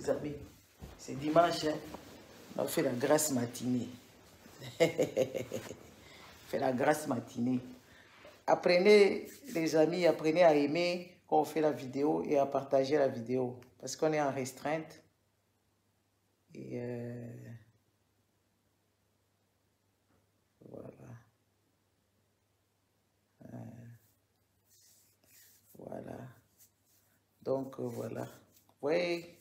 les amis. C'est dimanche, hein? On fait la grasse matinée. Fait la grasse matinée. Apprenez, les amis, apprenez à aimer quand on fait la vidéo et à partager la vidéo. Parce qu'on est en restreinte. Et voilà. Voilà. Donc, voilà. Vous voyez,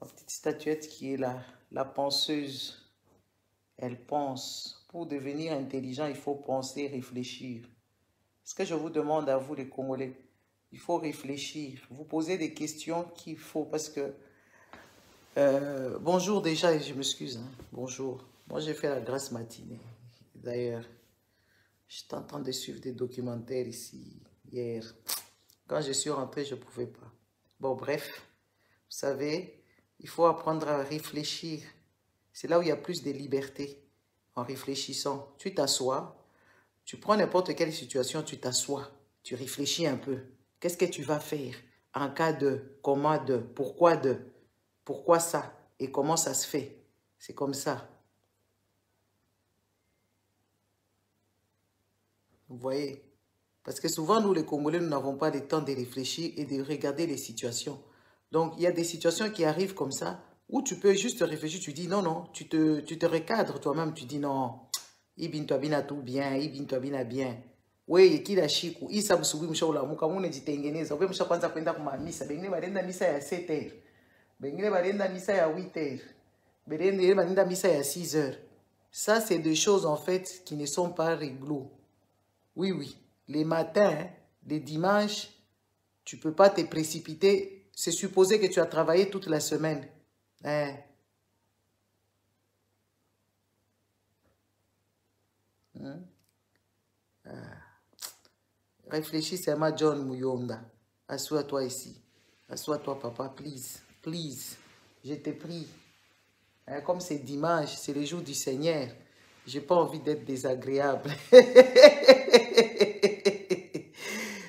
ma petite statuette qui est là, la penseuse. Elle pense. Pour devenir intelligent, il faut penser, réfléchir. Ce que je vous demande à vous, les Congolais, il faut réfléchir. Vous posez des questions qu'il faut, parce que... bonjour déjà, je m'excuse. Hein. Bonjour. Moi, j'ai fait la grasse matinée. D'ailleurs, j'étais en train de suivre des documentaires ici, hier. Quand je suis rentré, je ne pouvais pas. Bon, bref, vous savez, il faut apprendre à réfléchir. C'est là où il y a plus de liberté, en réfléchissant. Tu t'assois, tu prends n'importe quelle situation, tu t'assois, tu réfléchis un peu. Qu'est-ce que tu vas faire en cas de, comment de, pourquoi ça et comment ça se fait. C'est comme ça. Vous voyez? Parce que souvent, nous, les Congolais, nous n'avons pas le temps de réfléchir et de regarder les situations. Donc, il y a des situations qui arrivent comme ça, où tu peux juste réfléchir, tu dis non, non, tu te recadres toi-même, tu dis non, ibin toi bina tout bien, ibin toi bina bien. Oui, kila shiku, isa busubi mshaula, mukamune jitengeneza, ube msha kwanza kwenda kuma misa, bengine barenda misa ya 7h, bengine barenda misa ya 8h, bengine barenda misa ya 6h. Ça, c'est des choses, en fait, qui ne sont pas réglo. Oui, oui. Les matins, les dimanches, tu ne peux pas te précipiter. C'est supposé que tu as travaillé toute la semaine. Hein? Hein? Ah. Réfléchis seulement, John Muyonda. Assois-toi ici. Assois-toi, papa, please. Please. Je te prie. Hein? Comme c'est dimanche, c'est le jour du Seigneur. Je n'ai pas envie d'être désagréable.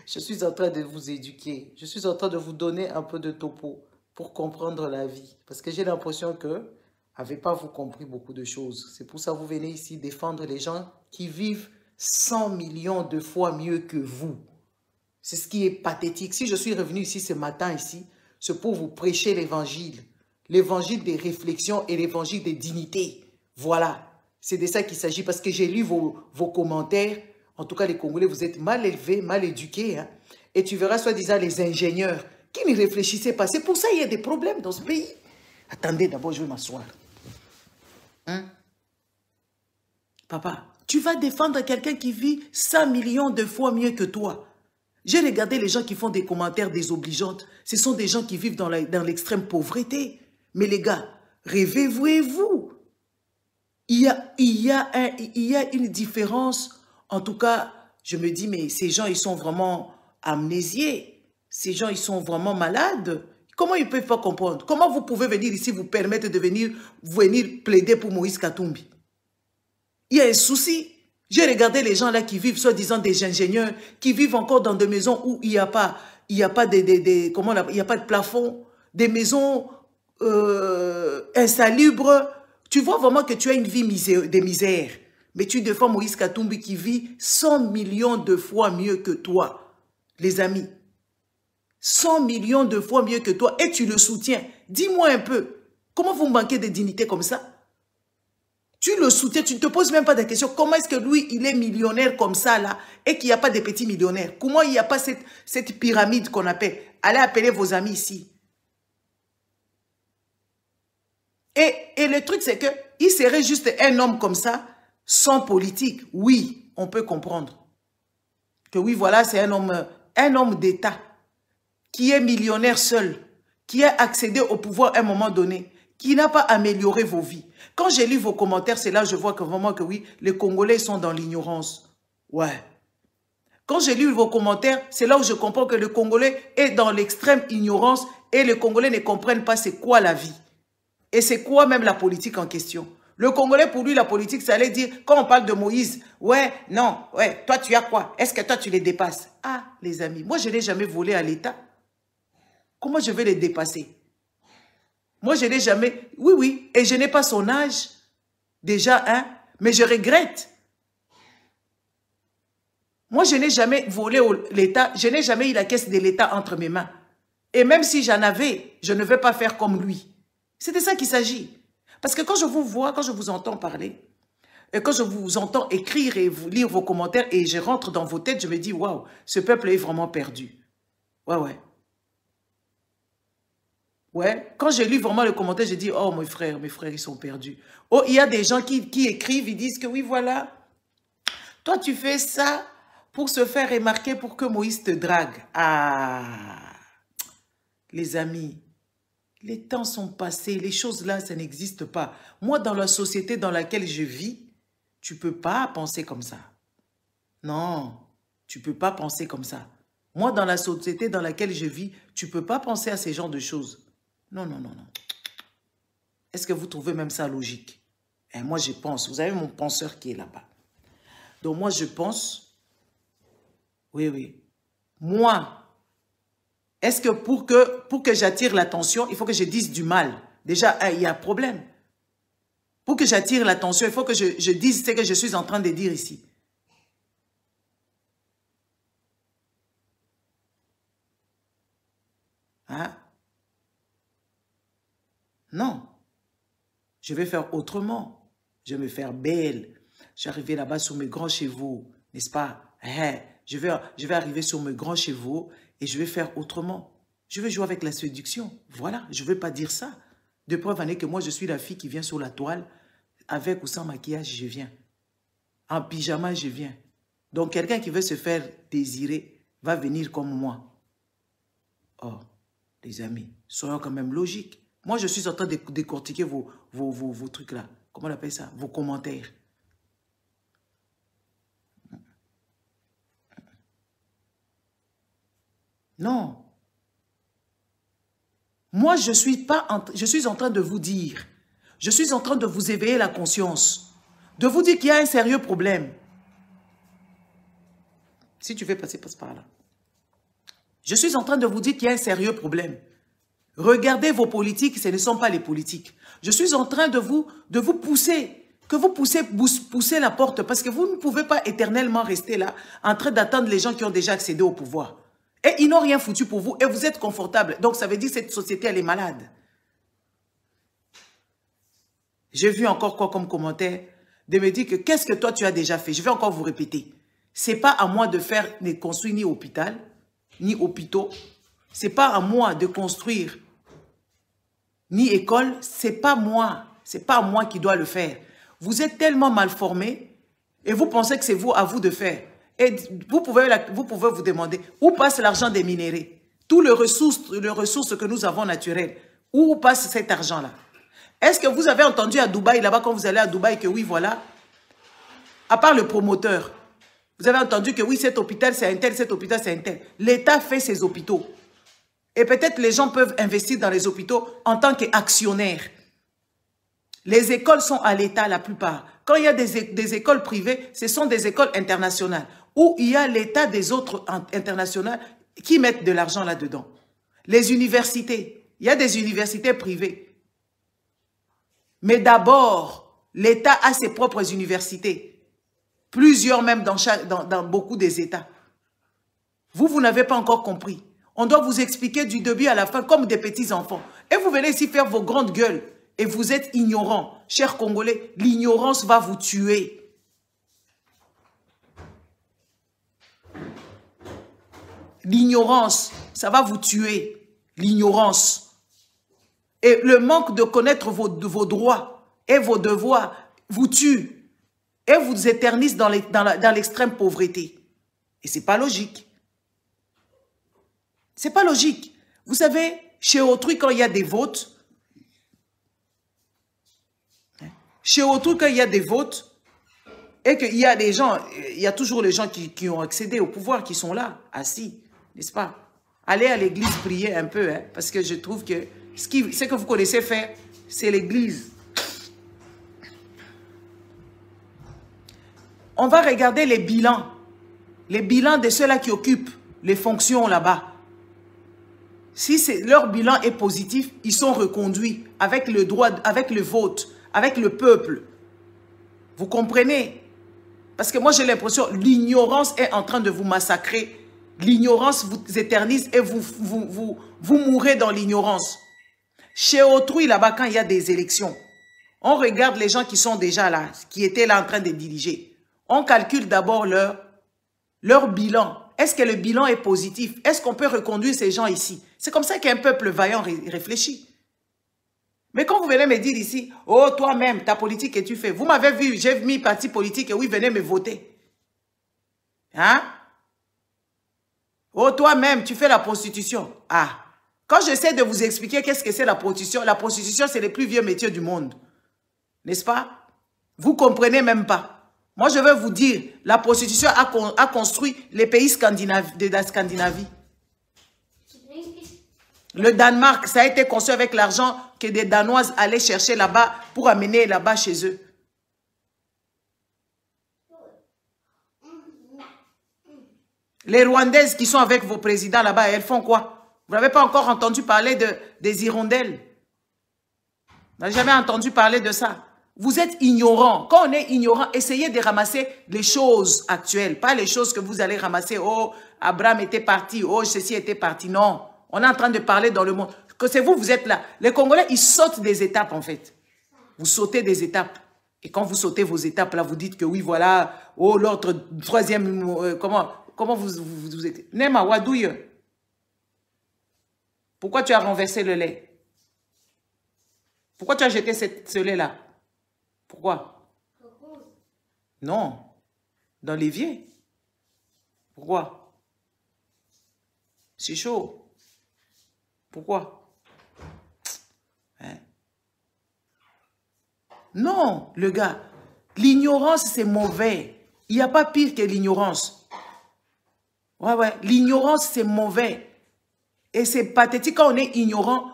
Je suis en train de vous éduquer. Je suis en train de vous donner un peu de topo pour comprendre la vie. Parce que j'ai l'impression que vous n'avez pas vous compris beaucoup de choses. C'est pour ça que vous venez ici défendre les gens qui vivent 100 millions de fois mieux que vous. C'est ce qui est pathétique. Si je suis revenu ici ce matin, ici, c'est pour vous prêcher l'évangile. L'évangile des réflexions et l'évangile des dignités. Voilà. C'est de ça qu'il s'agit parce que j'ai lu vos commentaires. En tout cas, les Congolais, vous êtes mal élevés, mal éduqués. Hein? Et tu verras, soi-disant, les ingénieurs qui ne réfléchissaient pas. C'est pour ça qu'il y a des problèmes dans ce pays. Attendez, d'abord, je vais m'asseoir. Hein? Papa, tu vas défendre quelqu'un qui vit 100 millions de fois mieux que toi. J'ai regardé les gens qui font des commentaires désobligeantes. Ce sont des gens qui vivent dans l'extrême pauvreté. Mais les gars, réveillez-vous. Il y a une différence. En tout cas, je me dis, mais ces gens, ils sont vraiment amnésiés. Ces gens, ils sont vraiment malades. Comment ils ne peuvent pas comprendre? Comment vous pouvez venir ici, vous permettre de venir plaider pour Moïse Katumbi? Il y a un souci. J'ai regardé les gens là qui vivent, soi-disant des ingénieurs, qui vivent encore dans des maisons où il n'y a pas, de plafond, des maisons insalubres. Tu vois vraiment que tu as une vie de misère. Mais tu défends Moïse Katumbi qui vit 100 millions de fois mieux que toi. Les amis. 100 millions de fois mieux que toi. Et tu le soutiens. Dis-moi un peu. Comment vous manquez de dignité comme ça? Tu le soutiens. Tu ne te poses même pas de questions. Comment est-ce que lui, il est millionnaire comme ça là et qu'il n'y a pas de petits millionnaires? Comment il n'y a pas cette pyramide qu'on appelle? Allez appeler vos amis ici. Et le truc, c'est qu'il serait juste un homme comme ça, sans politique. Oui, on peut comprendre. Que oui, voilà, c'est un homme d'État qui est millionnaire seul, qui a accédé au pouvoir à un moment donné, qui n'a pas amélioré vos vies. Quand j'ai lu vos commentaires, c'est là que je vois que vraiment que oui, les Congolais sont dans l'ignorance. Ouais. Quand j'ai lu vos commentaires, c'est là où je comprends que le Congolais est dans l'extrême ignorance et les Congolais ne comprennent pas c'est quoi la vie. Et c'est quoi même la politique en question? Le Congolais, pour lui, la politique, ça allait dire, quand on parle de Moïse, ouais, non, ouais, toi, tu as quoi? Est-ce que toi, tu les dépasses? Ah, les amis, moi, je n'ai jamais volé à l'État. Comment je vais les dépasser? Moi, je n'ai jamais... Oui, oui. Et je n'ai pas son âge. Déjà, hein. Mais je regrette. Moi, je n'ai jamais volé l'État. Je n'ai jamais eu la caisse de l'État entre mes mains. Et même si j'en avais, je ne vais pas faire comme lui. C'est de ça qu'il s'agit. Parce que quand je vous vois, quand je vous entends parler, et quand je vous entends écrire et vous lire vos commentaires, et je rentre dans vos têtes, je me dis, waouh, ce peuple est vraiment perdu. Ouais, ouais. Ouais, quand j'ai lu vraiment le commentaire, j'ai dit, oh, mes frères, ils sont perdus. Oh, il y a des gens qui écrivent, ils disent que oui, voilà, toi, tu fais ça pour se faire remarquer, pour que Moïse te drague. Ah, les amis, les temps sont passés, les choses là, ça n'existe pas. Moi, dans la société dans laquelle je vis, tu ne peux pas penser comme ça. Non, tu ne peux pas penser comme ça. Moi, dans la société dans laquelle je vis, tu ne peux pas penser à ces genres de choses. Non, non, non, non. Est-ce que vous trouvez même ça logique? Et moi, je pense. Vous avez mon penseur qui est là-bas. Donc, moi, je pense... Oui, oui. Moi, est-ce que pour que j'attire l'attention, il faut que je dise du mal? Déjà, il y a un problème. Pour que j'attire l'attention, il faut que je dise ce que je suis en train de dire ici. Hein? Non. Je vais faire autrement. Je vais me faire belle. Je vais arriver là-bas sur mes grands chevaux, n'est-ce pas? Je vais arriver sur mes grands chevaux et je vais faire autrement. Je vais jouer avec la séduction. Voilà, je ne vais pas dire ça. De preuve en est que moi, je suis la fille qui vient sur la toile. Avec ou sans maquillage, je viens. En pyjama, je viens. Donc, quelqu'un qui veut se faire désirer va venir comme moi. Oh, les amis, soyons quand même logiques. Moi, je suis en train de décortiquer vos trucs là. Comment on appelle ça? Vos commentaires. Non. Moi, je suis en train de vous dire, je suis en train de vous éveiller la conscience, de vous dire qu'il y a un sérieux problème. Si tu veux passer, passe par là. Je suis en train de vous dire qu'il y a un sérieux problème. Regardez vos politiques, ce ne sont pas les politiques. Je suis en train de vous pousser, que vous poussez la porte, parce que vous ne pouvez pas éternellement rester là, en train d'attendre les gens qui ont déjà accédé au pouvoir. Et ils n'ont rien foutu pour vous, et vous êtes confortable. Donc ça veut dire que cette société, elle est malade. J'ai vu encore quoi comme commentaire, de me dire que qu'est-ce que toi tu as déjà fait? Je vais encore vous répéter. Ce n'est pas à moi de faire, de construire ni hôpital, ni hôpitaux. Ce n'est pas à moi de construire ni école. Ce n'est pas moi. Ce n'est pas à moi qui dois le faire. Vous êtes tellement mal formés et vous pensez que c'est à vous de faire. Et vous pouvez vous demander où passe l'argent des minéraux, toutes les ressources que nous avons naturelles. Où passe cet argent-là? Est-ce que vous avez entendu à Dubaï, là-bas, quand vous allez à Dubaï, que oui, voilà, à part le promoteur, vous avez entendu que oui, cet hôpital, c'est un tel, cet hôpital, c'est un tel. L'État fait ses hôpitaux. Et peut-être les gens peuvent investir dans les hôpitaux en tant qu'actionnaires. Les écoles sont à l'État, la plupart. Quand il y a des écoles privées, ce sont des écoles internationales, où il y a l'État des autres internationales qui mettent de l'argent là-dedans. Les universités, il y a des universités privées. Mais d'abord, l'État a ses propres universités. Plusieurs même dans beaucoup des États. Vous n'avez pas encore compris. On doit vous expliquer du début à la fin comme des petits enfants. Et vous venez ici faire vos grandes gueules. Et vous êtes ignorants. Chers Congolais, l'ignorance va vous tuer. L'ignorance, ça va vous tuer. L'ignorance. Et le manque de connaître vos droits et vos devoirs vous tue. Et vous éternise dans l'extrême pauvreté. Et ce n'est pas logique. C'est pas logique. Vous savez, chez autrui, quand il y a des votes, et qu'il y a des gens, il y a toujours les gens qui ont accédé au pouvoir, qui sont là, assis, n'est-ce pas? Allez à l'église prier un peu, hein, parce que je trouve que ce que vous connaissez faire, c'est l'église. On va regarder les bilans de ceux-là qui occupent les fonctions là-bas. Si leur bilan est positif, ils sont reconduits avec le droit, avec le vote, avec le peuple. Vous comprenez? Parce que moi, j'ai l'impression l'ignorance est en train de vous massacrer. L'ignorance vous éternise et vous mourrez dans l'ignorance. Chez autrui, là-bas, quand il y a des élections, on regarde les gens qui sont déjà là, qui étaient là en train de diriger. On calcule d'abord leur bilan. Est-ce que le bilan est positif? Est-ce qu'on peut reconduire ces gens ici? C'est comme ça qu'un peuple vaillant réfléchit. Mais quand vous venez me dire ici, oh, toi-même, ta politique que tu fais, vous m'avez vu, j'ai mis parti politique et oui, venez me voter. Hein? Oh, toi-même, tu fais la prostitution. Ah, quand j'essaie de vous expliquer qu'est-ce que c'est la prostitution, c'est le plus vieux métier du monde. N'est-ce pas? Vous ne comprenez même pas. Moi, je veux vous dire, la prostitution a construit les pays de la Scandinavie. Le Danemark, ça a été construit avec l'argent que des Danoises allaient chercher là-bas pour amener là-bas chez eux. Les Rwandaises qui sont avec vos présidents là-bas, elles font quoi? Vous n'avez pas encore entendu parler des hirondelles? Vous n'avez jamais entendu parler de ça? Vous êtes ignorant. Quand on est ignorant, essayez de ramasser les choses actuelles, pas les choses que vous allez ramasser. Oh, Abraham était parti. Oh, ceci était parti. Non. On est en train de parler dans le monde. Que c'est vous, vous êtes là. Les Congolais, ils sautent des étapes, en fait. Vous sautez des étapes. Et quand vous sautez vos étapes, là, vous dites que oui, voilà. Oh, l'autre, troisième, comment vous êtes? Nema, Wadouille. Pourquoi tu as renversé le lait? Pourquoi tu as jeté ce lait-là? Pourquoi? Non. Dans l'évier. Pourquoi? C'est chaud. Pourquoi? Hein? Non, le gars. L'ignorance, c'est mauvais. Il n'y a pas pire que l'ignorance. Ouais. L'ignorance, c'est mauvais. Et c'est pathétique. Quand on est ignorant,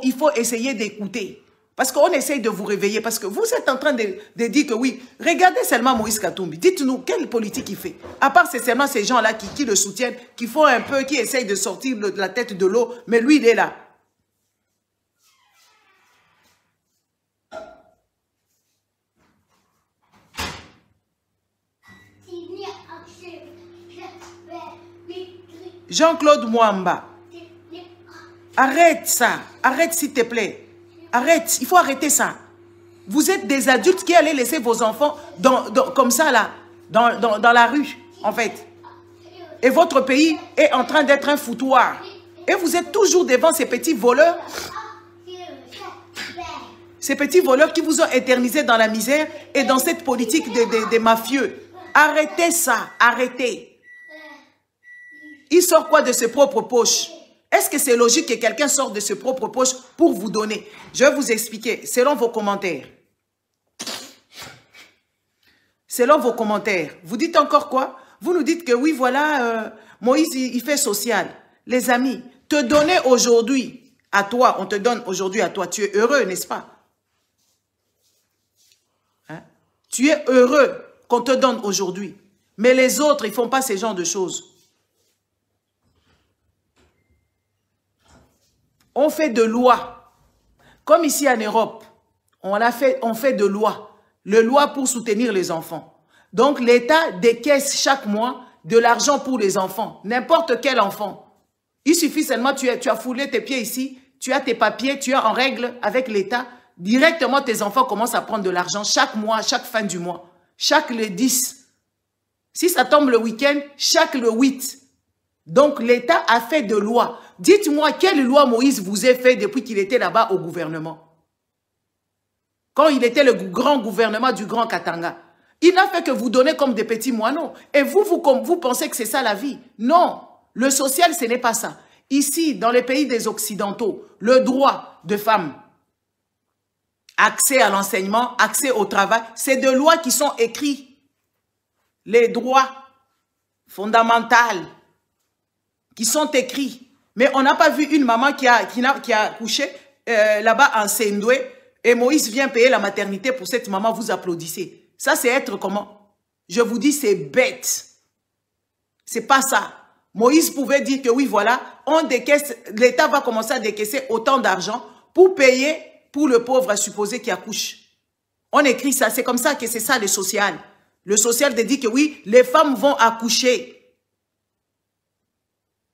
il faut essayer d'écouter. Parce qu'on essaye de vous réveiller. Parce que vous êtes en train de dire que oui, regardez seulement Moïse Katumbi. Dites-nous, quelle politique il fait? À part, c'est seulement ces gens-là qui le soutiennent, qui font un peu, qui essayent de sortir la tête de l'eau. Mais lui, il est là. Jean-Claude Mwamba. Arrête ça. Arrête, s'il te plaît. Arrête, il faut arrêter ça. Vous êtes des adultes qui allez laisser vos enfants comme ça, là, dans la rue, en fait. Et votre pays est en train d'être un foutoir. Et vous êtes toujours devant ces petits voleurs. Ces petits voleurs qui vous ont éternisé dans la misère et dans cette politique des mafieux. Arrêtez ça, arrêtez. Il sort quoi de ses propres poches? Est-ce que c'est logique que quelqu'un sorte de ses propres poches pour vous donner? Je vais vous expliquer, selon vos commentaires. Selon vos commentaires, vous dites encore quoi? Vous nous dites que oui, voilà, Moïse, il fait social. Les amis, te donner aujourd'hui à toi, on te donne aujourd'hui à toi, tu es heureux, n'est-ce pas? Hein? Tu es heureux qu'on te donne aujourd'hui. Mais les autres, ils ne font pas ce genre de choses. On fait de lois. Comme ici en Europe, on fait de lois. Le loi pour soutenir les enfants. Donc l'État décaisse chaque mois de l'argent pour les enfants. N'importe quel enfant. Il suffit seulement, tu as foulé tes pieds ici, tu as tes papiers, tu es en règle avec l'État. Directement, tes enfants commencent à prendre de l'argent chaque mois, chaque fin du mois. Chaque le 10. Si ça tombe le week-end, chaque le 8. Donc l'État a fait de lois. Dites-moi, quelle loi Moïse vous a fait depuis qu'il était là-bas au gouvernement? Quand il était le grand gouvernement du Grand Katanga. Il n'a fait que vous donner comme des petits moineaux. Et vous pensez que c'est ça la vie? Non. Le social, ce n'est pas ça. Ici, dans les pays des Occidentaux, le droit de femmes, accès à l'enseignement, accès au travail, c'est des lois qui sont écrites. Les droits fondamentaux qui sont écrits. Mais on n'a pas vu une maman qui a couché là-bas en Sendoué et Moïse vient payer la maternité pour cette maman, vous applaudissez. Ça, c'est être comment? Je vous dis, c'est bête. C'est pas ça. Moïse pouvait dire que oui, voilà, on décaisse, l'État va commencer à décaisser autant d'argent pour payer pour le pauvre à supposer qui accouche. On écrit ça, c'est comme ça que c'est ça le social. Le social te dit que oui, les femmes vont accoucher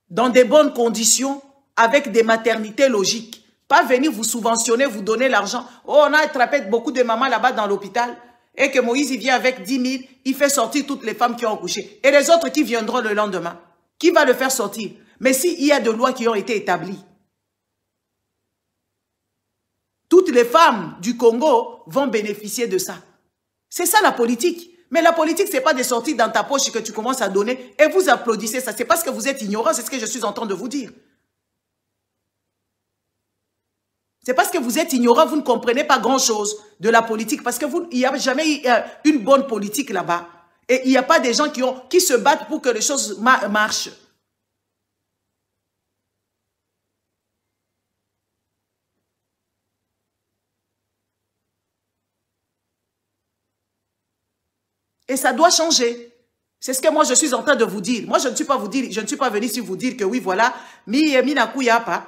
dans des bonnes conditions avec des maternités logiques. Pas venir vous subventionner, vous donner l'argent. Oh, on a attrapé beaucoup de mamans là-bas dans l'hôpital et que Moïse il vient avec 10 000, il fait sortir toutes les femmes qui ont accouché. Et les autres qui viendront le lendemain. Qui va le faire sortir? Mais s'il y a des lois qui ont été établies, toutes les femmes du Congo vont bénéficier de ça. C'est ça la politique. Mais la politique, ce n'est pas de sortir dans ta poche que tu commences à donner et vous applaudissez ça. C'est parce que vous êtes ignorant, c'est ce que je suis en train de vous dire. C'est parce que vous êtes ignorant, vous ne comprenez pas grand-chose de la politique. Parce que il n'y a jamais eu une bonne politique là-bas. Et il n'y a pas des gens qui se battent pour que les choses marchent. Et ça doit changer. C'est ce que moi je suis en train de vous dire. Moi je ne suis pas venu ici vous dire que oui voilà, mina kuyapa,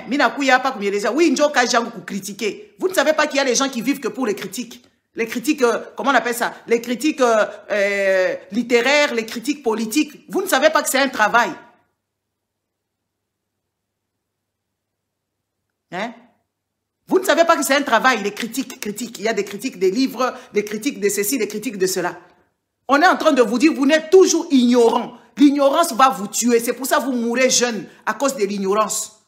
mina kuyapa comme les gens. Oui, njoka jangu critiquer. Vous ne savez pas qu'il y a des gens qui vivent que pour les critiques. Les critiques, comment on appelle ça? Les critiques littéraires, les critiques politiques. Vous ne savez pas que c'est un travail. Vous ne savez pas que c'est un travail, les critiques. Il y a des critiques des livres, des critiques de ceci, des critiques de cela. On est en train de vous dire, vous n'êtes toujours ignorant. L'ignorance va vous tuer. C'est pour ça que vous mourrez jeune à cause de l'ignorance.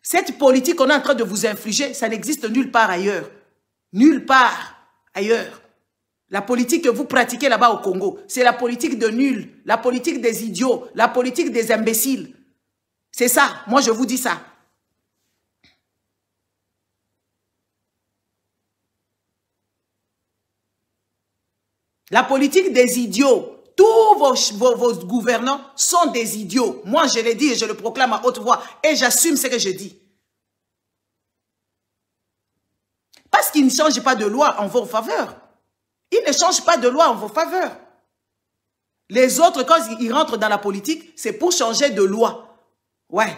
Cette politique qu'on est en train de vous infliger, ça n'existe nulle part ailleurs. Nulle part ailleurs. La politique que vous pratiquez là-bas au Congo, c'est la politique de nuls, la politique des idiots, la politique des imbéciles. C'est ça, moi je vous dis ça. La politique des idiots. Tous vos gouvernants sont des idiots. Moi, je l'ai dit et je le proclame à haute voix. Et j'assume ce que je dis. Parce qu'ils ne changent pas de loi en vos faveurs. Ils ne changent pas de loi en vos faveurs. Les autres, quand ils rentrent dans la politique, c'est pour changer de loi. Ouais.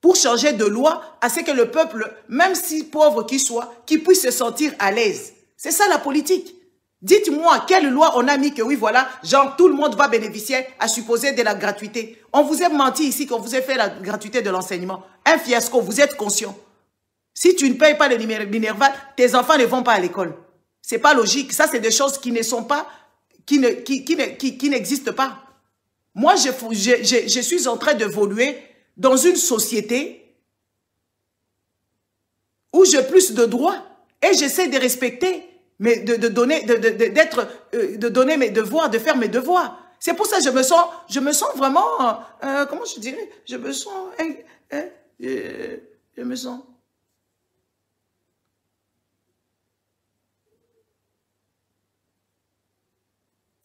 Pour changer de loi, à ce que le peuple, même si pauvre qu'il soit, qu'il puisse se sentir à l'aise. C'est ça la politique. Dites-moi, quelle loi on a mis que oui, voilà, genre tout le monde va bénéficier à supposer de la gratuité. On vous a menti ici qu'on vous a fait la gratuité de l'enseignement. Un fiasco, vous êtes conscient. Si tu ne payes pas le Minerval, tes enfants ne vont pas à l'école. C'est pas logique. Ça, c'est des choses qui ne sont pas, qui n'existent pas. Moi, je suis en train d'évoluer dans une société où j'ai plus de droits et j'essaie de respecter, mais de donner mes devoirs, de faire mes devoirs. C'est pour ça que je me sens vraiment, comment je dirais, je me sens.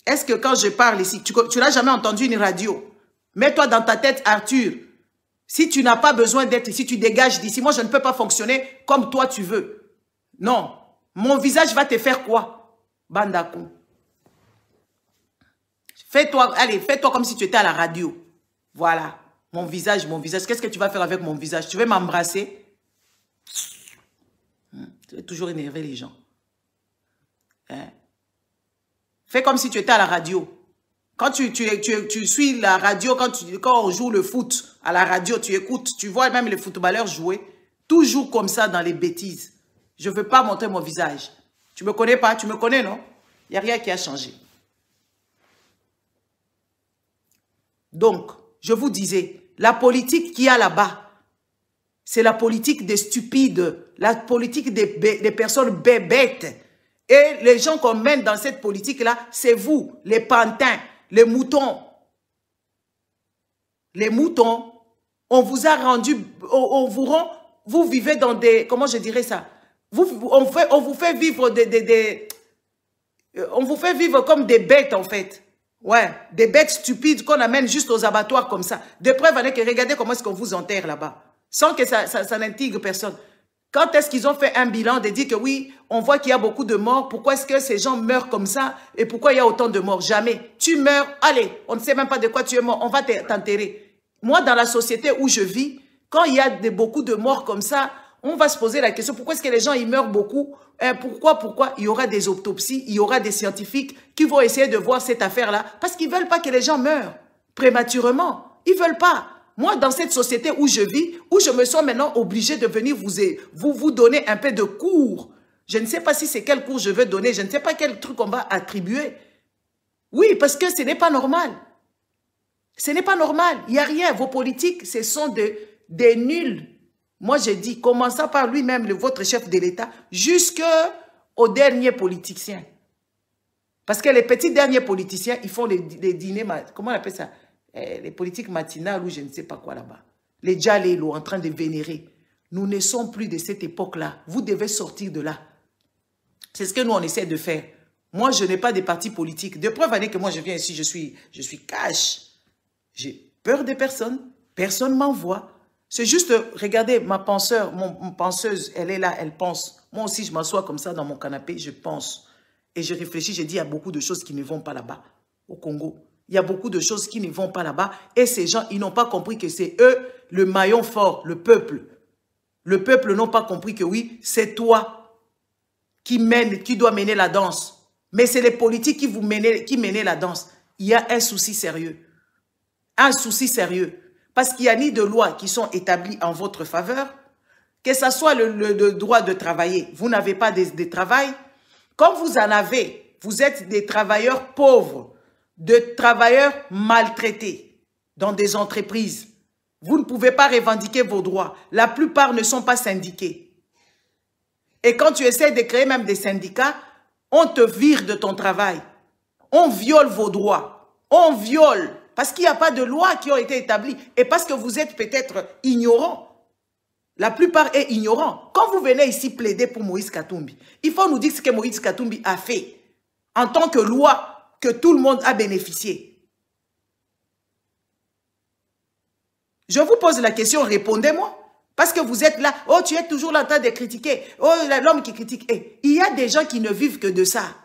Est-ce que quand je parle ici, tu n'as jamais entendu une radio? Mets-toi dans ta tête, Arthur. Si tu n'as pas besoin d'être ici, tu dégages d'ici. Moi, je ne peux pas fonctionner comme toi tu veux. Non. Mon visage va te faire quoi? Bandako. Fais-toi, allez, fais-toi comme si tu étais à la radio. Voilà. Mon visage, mon visage. Qu'est-ce que tu vas faire avec mon visage? Tu veux m'embrasser? Tu vas toujours énerver les gens. Hein? Fais comme si tu étais à la radio. Quand tu suis la radio, quand on joue le foot à la radio, tu écoutes, tu vois même les footballeurs jouer. Toujours comme ça dans les bêtises. Je ne veux pas montrer mon visage. Tu ne me connais pas? Tu me connais, non? Il n'y a rien qui a changé. Donc, je vous disais, la politique qu'il y a là-bas, c'est la politique des stupides, la politique des personnes bêtes. Et les gens qu'on mène dans cette politique-là, c'est vous, les pantins, les moutons. Les moutons, on vous a rendu, on vous rend, vous vivez dans des, comment je dirais ça? On vous fait vivre on vous fait vivre comme des bêtes en fait. Ouais, des bêtes stupides qu'on amène juste aux abattoirs comme ça. De preuve, regardez comment est-ce qu'on vous enterre là-bas. Sans que ça n'intègre personne. Quand est-ce qu'ils ont fait un bilan de dire que oui, on voit qu'il y a beaucoup de morts, pourquoi est-ce que ces gens meurent comme ça et pourquoi il y a autant de morts? Jamais. Tu meurs, allez, on ne sait même pas de quoi tu es mort, on va t'enterrer. Moi, dans la société où je vis, quand il y a beaucoup de morts comme ça, on va se poser la question, pourquoi est-ce que les gens ils meurent beaucoup? Pourquoi? Il y aura des autopsies, il y aura des scientifiques qui vont essayer de voir cette affaire-là parce qu'ils ne veulent pas que les gens meurent prématurément. Ils ne veulent pas. Moi, dans cette société où je vis, où je me sens maintenant obligée de venir vous donner un peu de cours. Je ne sais pas si c'est quel cours je veux donner, je ne sais pas quel truc on va attribuer. Oui, parce que ce n'est pas normal. Ce n'est pas normal. Il n'y a rien. Vos politiques, ce sont des nuls. Moi, j'ai dit, commençant par lui-même, votre chef de l'État, jusqu'au dernier politicien. Parce que les petits derniers politiciens, ils font les dîners, comment on appelle ça? Les politiques matinales ou je ne sais pas quoi là-bas. Les Djalélo en train de vénérer. Nous ne sommes plus de cette époque-là. Vous devez sortir de là. C'est ce que nous, on essaie de faire. Moi, je n'ai pas de parti politique. De preuve année que moi, je viens ici, je suis cash. J'ai peur de personne. Personne ne m'envoie. C'est juste, regardez, ma penseur, mon penseuse, elle est là, elle pense. Moi aussi, je m'assois comme ça dans mon canapé, je pense. Et je réfléchis, je dis, il y a beaucoup de choses qui ne vont pas là-bas, au Congo. Il y a beaucoup de choses qui ne vont pas là-bas. Et ces gens, ils n'ont pas compris que c'est eux, le maillon fort, le peuple. Le peuple n'a pas compris que oui, c'est toi qui dois mener la danse. Mais c'est les politiques qui mènent la danse. Il y a un souci sérieux. Un souci sérieux. Parce qu'il n'y a ni de lois qui sont établies en votre faveur, que ce soit le droit de travailler. Vous n'avez pas de travail. Quand vous en avez, vous êtes des travailleurs pauvres, de travailleurs maltraités dans des entreprises. Vous ne pouvez pas revendiquer vos droits. La plupart ne sont pas syndiqués. Et quand tu essaies de créer même des syndicats, on te vire de ton travail. On viole vos droits. On viole. Parce qu'il n'y a pas de lois qui ont été établies. Et parce que vous êtes peut-être ignorants. La plupart est ignorant. Quand vous venez ici plaider pour Moïse Katumbi, il faut nous dire ce que Moïse Katumbi a fait en tant que loi que tout le monde a bénéficié. Je vous pose la question, répondez-moi. Parce que vous êtes là, oh, tu es toujours là en train de critiquer. Oh, l'homme qui critique. Eh, il y a des gens qui ne vivent que de ça.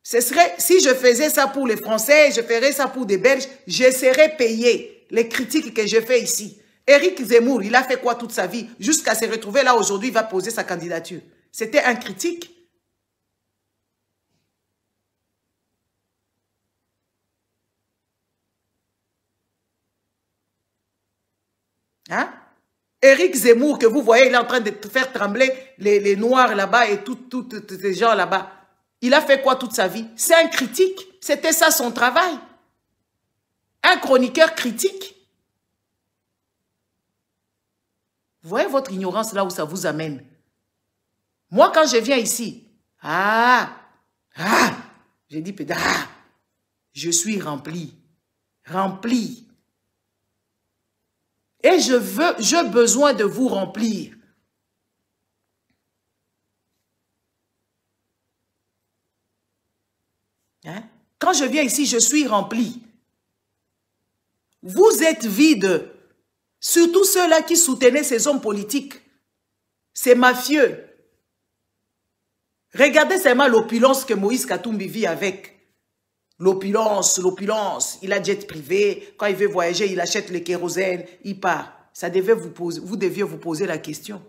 Ce serait, si je faisais ça pour les Français, je ferais ça pour des Belges, je serais payé les critiques que je fais ici. Éric Zemmour, il a fait quoi toute sa vie? Jusqu'à se retrouver là aujourd'hui, il va poser sa candidature. C'était un critique. Hein? Éric Zemmour, que vous voyez, il est en train de faire trembler les Noirs là-bas et tous ces gens là-bas. Il a fait quoi toute sa vie? C'est un critique. C'était ça son travail. Un chroniqueur critique. Vous voyez votre ignorance là où ça vous amène. Moi, quand je viens ici, j'ai dit, je suis rempli. Rempli. Et j'ai besoin de vous remplir. Hein? Quand je viens ici, je suis rempli. Vous êtes vide. Surtout ceux-là qui soutenaient ces hommes politiques. Ces mafieux. Regardez seulement l'opulence que Moïse Katumbi vit avec. L'opulence, l'opulence. Il a jet privé. Quand il veut voyager, il achète le kérosène. Il part. Ça devait vous deviez vous poser la question.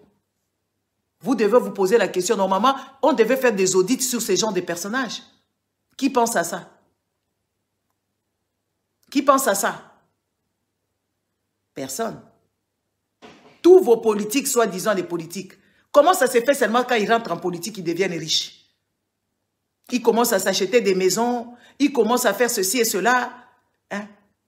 Vous devez vous poser la question. Normalement, on devait faire des audits sur ces genres de personnages. Qui pense à ça? Qui pense à ça? Personne. Tous vos politiques, soi-disant les politiques, comment ça se fait seulement quand ils rentrent en politique, ils deviennent riches? Ils commencent à s'acheter des maisons, ils commencent à faire ceci et cela. Hein?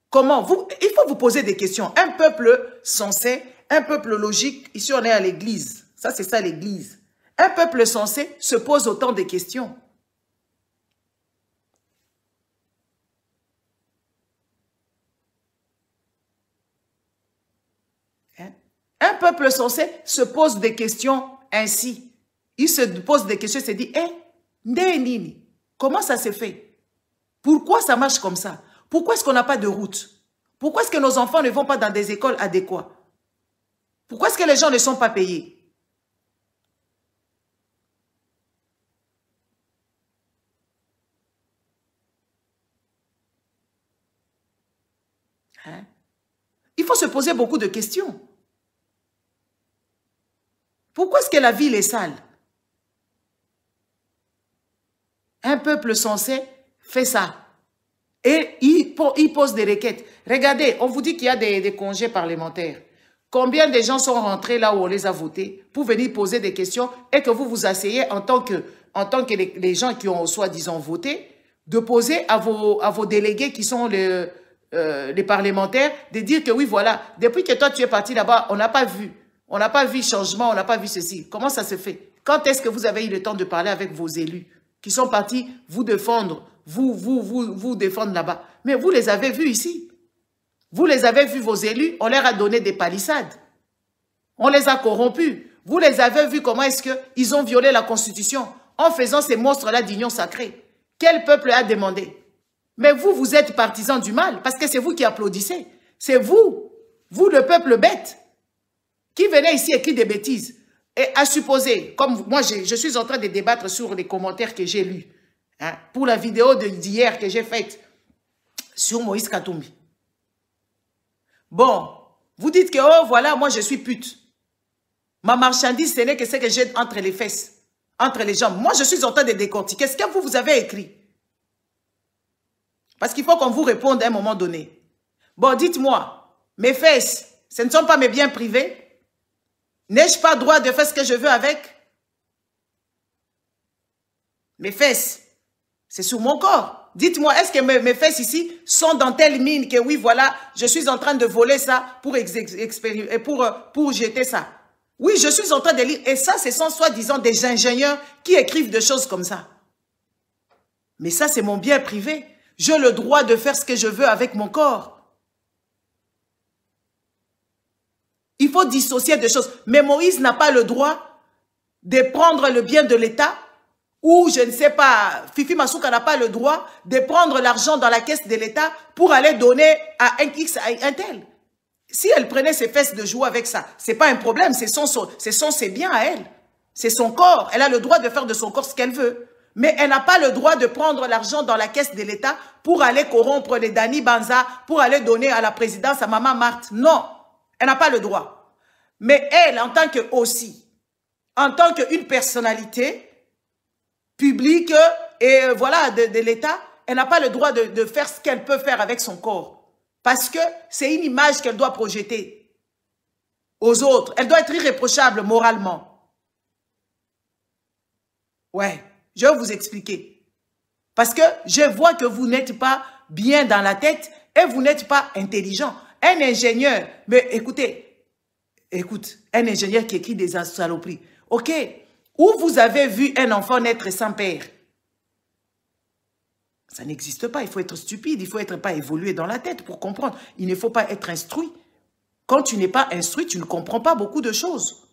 Comment? Il faut vous poser des questions. Un peuple sensé, un peuple logique, ici on est à l'église. Ça, c'est ça l'église. Un peuple sensé se pose autant de questions. Hein? Un peuple sensé se pose des questions ainsi. Il se pose des questions et se dit, Ndenini, comment ça se fait? Pourquoi ça marche comme ça? Pourquoi est-ce qu'on n'a pas de route? Pourquoi est-ce que nos enfants ne vont pas dans des écoles adéquates? Pourquoi est-ce que les gens ne sont pas payés? se poser beaucoup de questions. Pourquoi est-ce que la ville est sale? Un peuple censé fait ça. Et il pose des requêtes. Regardez, on vous dit qu'il y a des congés parlementaires. Combien de gens sont rentrés là où on les a votés pour venir poser des questions et que vous vous asseyez en tant que les gens qui ont soi-disant voté, de poser à vos délégués qui sont les parlementaires, de dire que oui, voilà, depuis que toi tu es parti là-bas, on n'a pas vu changement, on n'a pas vu ceci. Comment ça se fait? Quand est-ce que vous avez eu le temps de parler avec vos élus qui sont partis vous défendre, vous défendre là-bas? Mais vous les avez vus ici. Vous les avez vus, vos élus, on leur a donné des palissades. On les a corrompus. Vous les avez vus comment est-ce qu'ils ont violé la Constitution en faisant ces monstres-là d'union sacrée. Quel peuple a demandé? Mais vous, vous êtes partisans du mal parce que c'est vous qui applaudissez. C'est vous, le peuple bête, qui venez ici écrire des bêtises. Et à supposer, comme moi, je suis en train de débattre sur les commentaires que j'ai lus, hein, pour la vidéo d'hier que j'ai faite sur Moïse Katumbi. Bon, vous dites que, oh, voilà, moi, je suis pute. Ma marchandise, ce n'est que ce que j'ai entre les fesses, entre les jambes. Moi, je suis en train de décortiquer. Qu'est-ce que vous avez écrit? Parce qu'il faut qu'on vous réponde à un moment donné. Bon, dites-moi, mes fesses, ce ne sont pas mes biens privés? N'ai-je pas droit de faire ce que je veux avec? Mes fesses, c'est sur mon corps. Dites-moi, est-ce que mes fesses ici sont dans telle mine que oui, voilà, je suis en train de voler ça pour jeter ça? Oui, je suis en train de lire. Et ça, ce sont soi-disant des ingénieurs qui écrivent des choses comme ça. Mais ça, c'est mon bien privé. J'ai le droit de faire ce que je veux avec mon corps. Il faut dissocier des choses. Mais Moïse n'a pas le droit de prendre le bien de l'État. Ou, je ne sais pas, Fifi Masuka n'a pas le droit de prendre l'argent dans la caisse de l'État pour aller donner à un X, à un tel. Si elle prenait ses fesses de jouer avec ça, ce n'est pas un problème, ce sont ses biens à elle. C'est son corps, elle a le droit de faire de son corps ce qu'elle veut. Mais elle n'a pas le droit de prendre l'argent dans la caisse de l'État pour aller corrompre les Dani Banza, pour aller donner à la présidence à Maman Marthe. Non, elle n'a pas le droit. Mais elle, en tant qu'une personnalité publique et voilà de l'État, elle n'a pas le droit de faire ce qu'elle peut faire avec son corps. Parce que c'est une image qu'elle doit projeter aux autres. Elle doit être irréprochable moralement. Ouais, je vais vous expliquer. Parce que je vois que vous n'êtes pas bien dans la tête et vous n'êtes pas intelligent. Un ingénieur, mais écoute, un ingénieur qui écrit des saloperies. Ok, où vous avez vu un enfant naître sans père? Ça n'existe pas, il faut être stupide, il faut être pas évolué dans la tête pour comprendre. Il ne faut pas être instruit. Quand tu n'es pas instruit, tu ne comprends pas beaucoup de choses.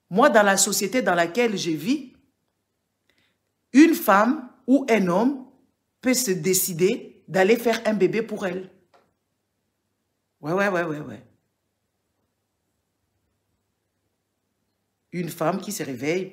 Moi, dans la société dans laquelle je vis, une femme ou un homme peut se décider d'aller faire un bébé pour elle. Ouais. Une femme qui se réveille,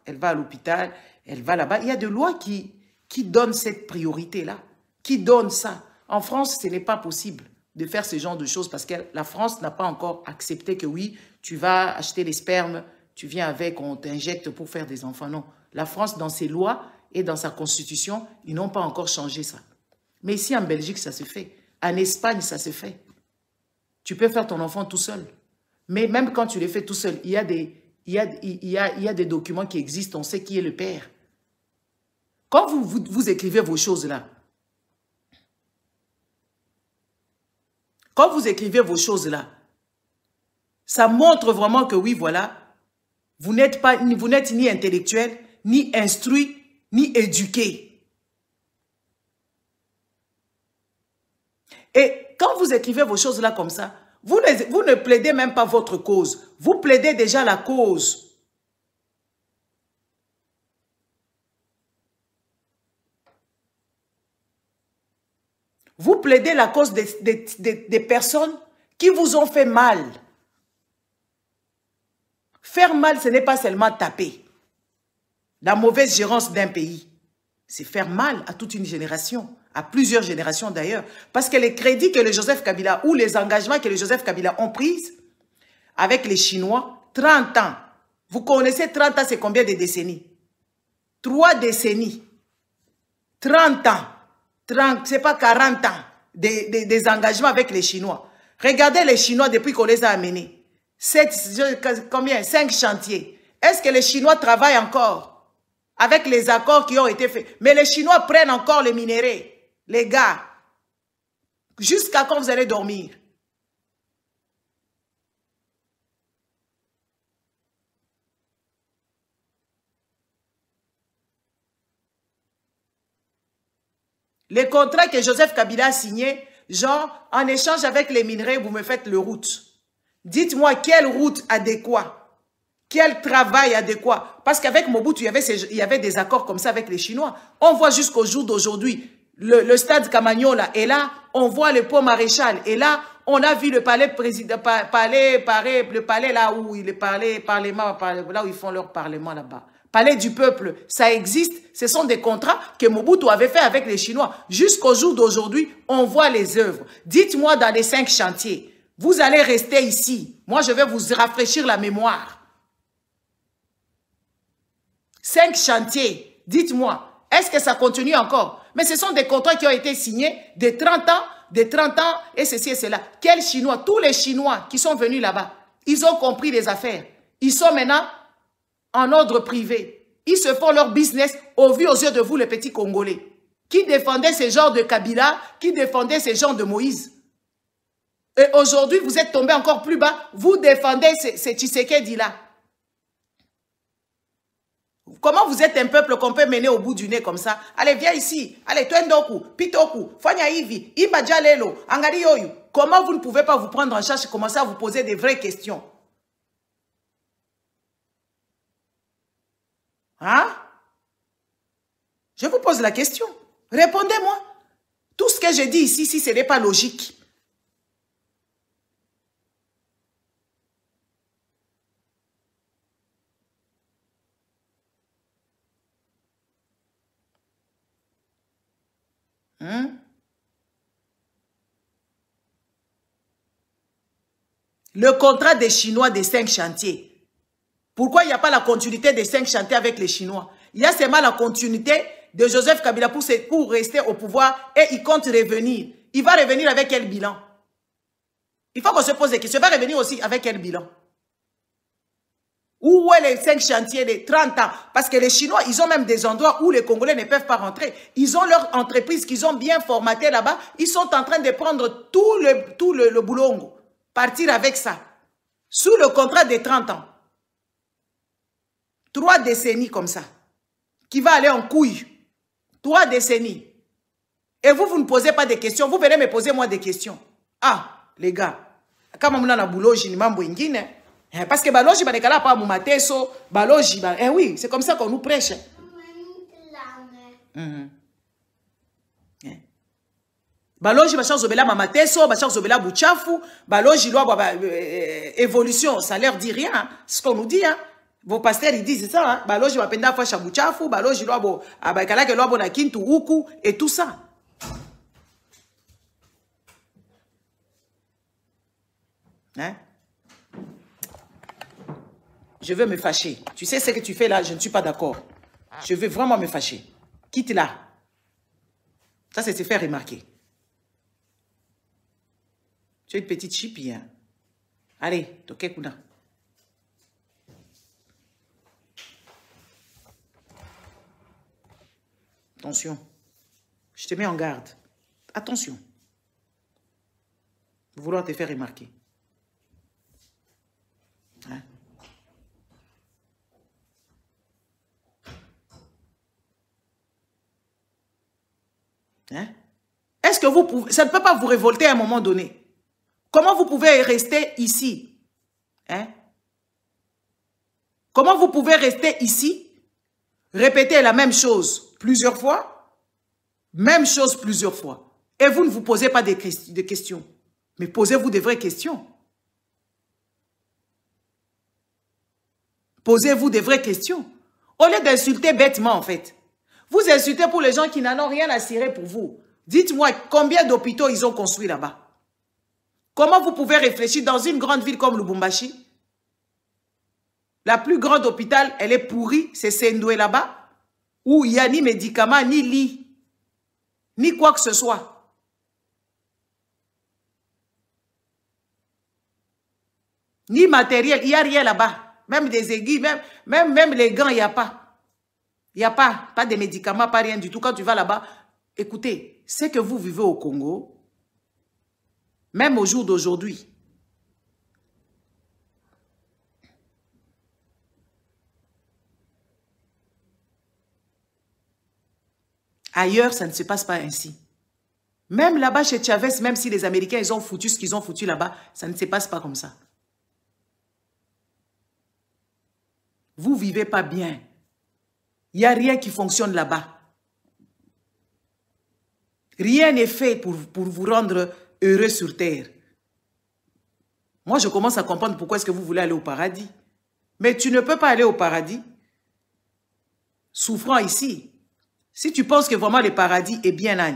elle va à l'hôpital, elle va là-bas. Il y a des lois qui donnent cette priorité-là, qui donnent ça. En France, ce n'est pas possible de faire ce genre de choses parce que la France n'a pas encore accepté que oui, tu vas acheter les spermes, tu viens avec, on t'injecte pour faire des enfants. Non. La France, dans ses lois et dans sa constitution, ils n'ont pas encore changé ça. Mais ici, en Belgique, ça se fait. En Espagne, ça se fait. Tu peux faire ton enfant tout seul. Mais même quand tu le fais tout seul, il y a des documents qui existent, on sait qui est le père. Quand vous écrivez vos choses-là, ça montre vraiment que oui, voilà, vous n'êtes ni intellectuel, ni instruit, ni éduqué. Et quand vous écrivez vos choses-là comme ça, vous ne plaidez même pas votre cause. Vous plaidez déjà la cause. Vous plaidez la cause des personnes qui vous ont fait mal. Faire mal, ce n'est pas seulement taper. La mauvaise gérance d'un pays, c'est faire mal à toute une génération, à plusieurs générations d'ailleurs. Parce que les crédits que le Joseph Kabila ou les engagements que le Joseph Kabila ont pris avec les Chinois, 30 ans. Vous connaissez 30 ans, c'est combien de décennies? 3 décennies. 30 ans. 30, c'est pas 40 ans des engagements avec les Chinois. Regardez les Chinois depuis qu'on les a amenés. 5 chantiers. Est-ce que les Chinois travaillent encore avec les accords qui ont été faits? Mais les Chinois prennent encore les minéraux. Les gars, jusqu'à quand vous allez dormir? Les contrats que Joseph Kabila a signés, genre, en échange avec les minerais, vous me faites le route. Dites-moi quelle route adéquate, quel travail adéquat. Parce qu'avec Mobutu, il y avait des accords comme ça avec les Chinois. On voit jusqu'au jour d'aujourd'hui, le stade Camagnola est là, on voit le pont Maréchal est là, on a vu le palais président, le palais là où il est parlement, là où ils font leur parlement là-bas. Palais du peuple, ça existe. Ce sont des contrats que Mobutu avait fait avec les Chinois. Jusqu'au jour d'aujourd'hui, on voit les œuvres. Dites-moi dans les 5 chantiers, vous allez rester ici. Moi, je vais vous rafraîchir la mémoire. 5 chantiers, dites-moi, est-ce que ça continue encore? Mais ce sont des contrats qui ont été signés de 30 ans, et ceci et cela. Quels Chinois? Tous les Chinois qui sont venus là-bas, ils ont compris les affaires. Ils sont maintenant en ordre privé. Ils se font leur business au vu aux yeux de vous, les petits Congolais, qui défendaient ces genres de Kabila, qui défendaient ces genres de Moïse. Et aujourd'hui, vous êtes tombés encore plus bas, vous défendez ces Tshisekedi-là. Comment vous êtes un peuple qu'on peut mener au bout du nez comme ça? Allez, viens ici. Allez, Twendoku, Pitoku, Fanya Ivi, Imadjalelo, Angari Yoyu. Comment vous ne pouvez pas vous prendre en charge et commencer à vous poser des vraies questions? Hein? Je vous pose la question. Répondez-moi. Tout ce que je dis ici, si ce n'est pas logique. Le contrat des Chinois des 5 chantiers. Pourquoi il n'y a pas la continuité des 5 chantiers avec les Chinois? Il y a seulement la continuité de Joseph Kabila pour rester au pouvoir et il compte revenir. Il va revenir avec quel bilan? Il faut qu'on se pose des questions. Il va revenir aussi avec quel bilan? Où est les 5 chantiers de 30 ans? Parce que les Chinois, ils ont même des endroits où les Congolais ne peuvent pas rentrer. Ils ont leur entreprise qu'ils ont bien formatée là-bas. Ils sont en train de prendre tout le boulongo. Partir avec ça. Sous le contrat de 30 ans. 3 décennies comme ça. Qui va aller en couille. 3 décennies. Et vous ne posez pas de questions. Vous venez me poser moi des questions. Ah, les gars. Quand on a un boulot, j'ai mambo ingine. Parce que baloji ba nekala pa mumateso, baloji ba. Eh oui, c'est comme ça qu'on nous prêche. Baloji ba change obela mamateso, ba change obela buchafu, baloji loi évolution, ça leur dit rien, ce qu'on nous dit hein. Vos pasteurs ils disent ça hein. Baloji ba penda fa buchafu, baloji loi bo abakala ke loi bo na kintu uku et tout ça. Hein? Je veux me fâcher. Tu sais ce que tu fais là, je ne suis pas d'accord. Je veux vraiment me fâcher. Quitte là. Ça, c'est se faire remarquer. Tu es une petite chipie. Hein? Allez, toke kuna. Attention. Je te mets en garde. Attention. Vouloir te faire remarquer. Hein? Hein? Est-ce que vous pouvez... Ça ne peut pas vous révolter à un moment donné. Comment vous pouvez rester ici? Hein? Comment vous pouvez rester ici, répéter la même chose plusieurs fois, même chose plusieurs fois, et vous ne vous posez pas de questions, mais posez-vous des vraies questions. Posez-vous des vraies questions. Au lieu d'insulter bêtement, en fait. Vous insultez pour les gens qui n'en ont rien à cirer pour vous. Dites-moi, combien d'hôpitaux ils ont construit là-bas? Comment vous pouvez réfléchir dans une grande ville comme Lubumbashi? La plus grande hôpital, elle est pourrie, c'est Sendoué là-bas, où il n'y a ni médicaments, ni lit, ni quoi que ce soit. Ni matériel, il n'y a rien là-bas. Même des aiguilles, même les gants, il n'y a pas. Il n'y a pas de médicaments, pas rien du tout. Quand tu vas là-bas, écoutez, c'est que vous vivez au Congo, même au jour d'aujourd'hui. Ailleurs, ça ne se passe pas ainsi. Même là-bas, chez Chavez, même si les Américains, ils ont foutu ce qu'ils ont foutu là-bas, ça ne se passe pas comme ça. Vous ne vivez pas bien. Il n'y a rien qui fonctionne là-bas. Rien n'est fait pour vous rendre heureux sur terre. Moi, je commence à comprendre pourquoi est-ce que vous voulez aller au paradis. Mais tu ne peux pas aller au paradis souffrant ici. Si tu penses que vraiment le paradis est bien là.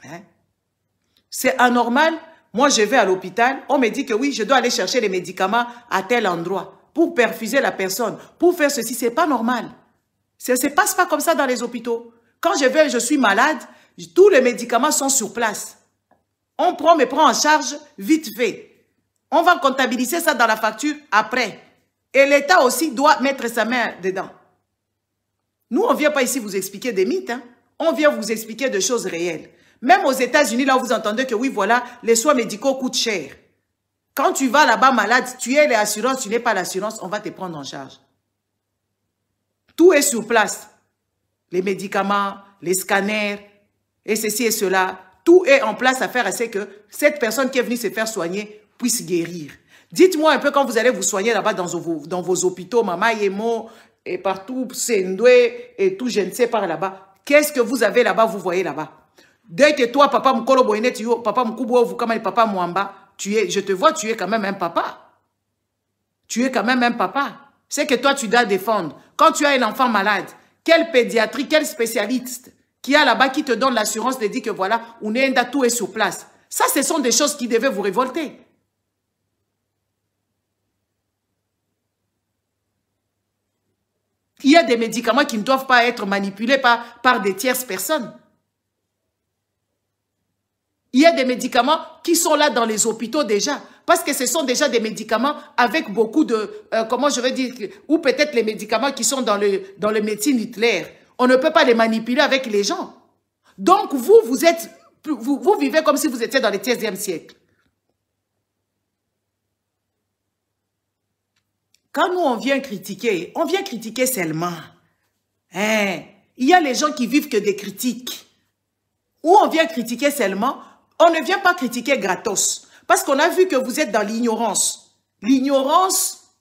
Hein? C'est anormal. Moi, je vais à l'hôpital. On me dit que oui, je dois aller chercher les médicaments à tel endroit pour perfuser la personne, pour faire ceci. Ce n'est pas normal. Ça ne se passe pas comme ça dans les hôpitaux. Quand je vais, je suis malade, tous les médicaments sont sur place. On me prend en charge vite fait. On va comptabiliser ça dans la facture après. Et l'État aussi doit mettre sa main dedans. Nous, on ne vient pas ici vous expliquer des mythes. Hein. On vient vous expliquer des choses réelles. Même aux États-Unis, là, vous entendez que oui, voilà, les soins médicaux coûtent cher. Quand tu vas là-bas malade, tu es l'assurance, tu n'es pas l'assurance, on va te prendre en charge. Tout est sur place. Les médicaments, les scanners, et ceci et cela. Tout est en place à faire, c'est que cette personne qui est venue se faire soigner puisse guérir. Dites-moi un peu quand vous allez vous soigner là-bas dans vos hôpitaux, Mama Yemo, et partout, Sendoué, et tout, je ne sais pas là-bas. Qu'est-ce que vous avez là-bas, vous voyez là-bas? Dès que toi, papa Mkolo Boynet, papa Mkubo, vous, comme papa Mwamba, je te vois, tu es quand même un papa. Tu es quand même un papa. C'est que toi, tu dois défendre. Quand tu as un enfant malade, quel pédiatrie, quel spécialiste qui a là-bas, qui te donne l'assurance de dire que voilà, tout est sur place. Ça, ce sont des choses qui devaient vous révolter. Il y a des médicaments qui ne doivent pas être manipulés par des tierces personnes. Il y a des médicaments qui sont là dans les hôpitaux déjà. Parce que ce sont déjà des médicaments avec beaucoup de... comment je vais dire... Ou peut-être les médicaments qui sont dans le médecine nucléaire. On ne peut pas les manipuler avec les gens. Donc, vous vivez comme si vous étiez dans le 16e siècle. Quand nous, on vient critiquer seulement. Hein? Il y a les gens qui vivent que des critiques. Ou on vient critiquer seulement, on ne vient pas critiquer gratos. Parce qu'on a vu que vous êtes dans l'ignorance. L'ignorance,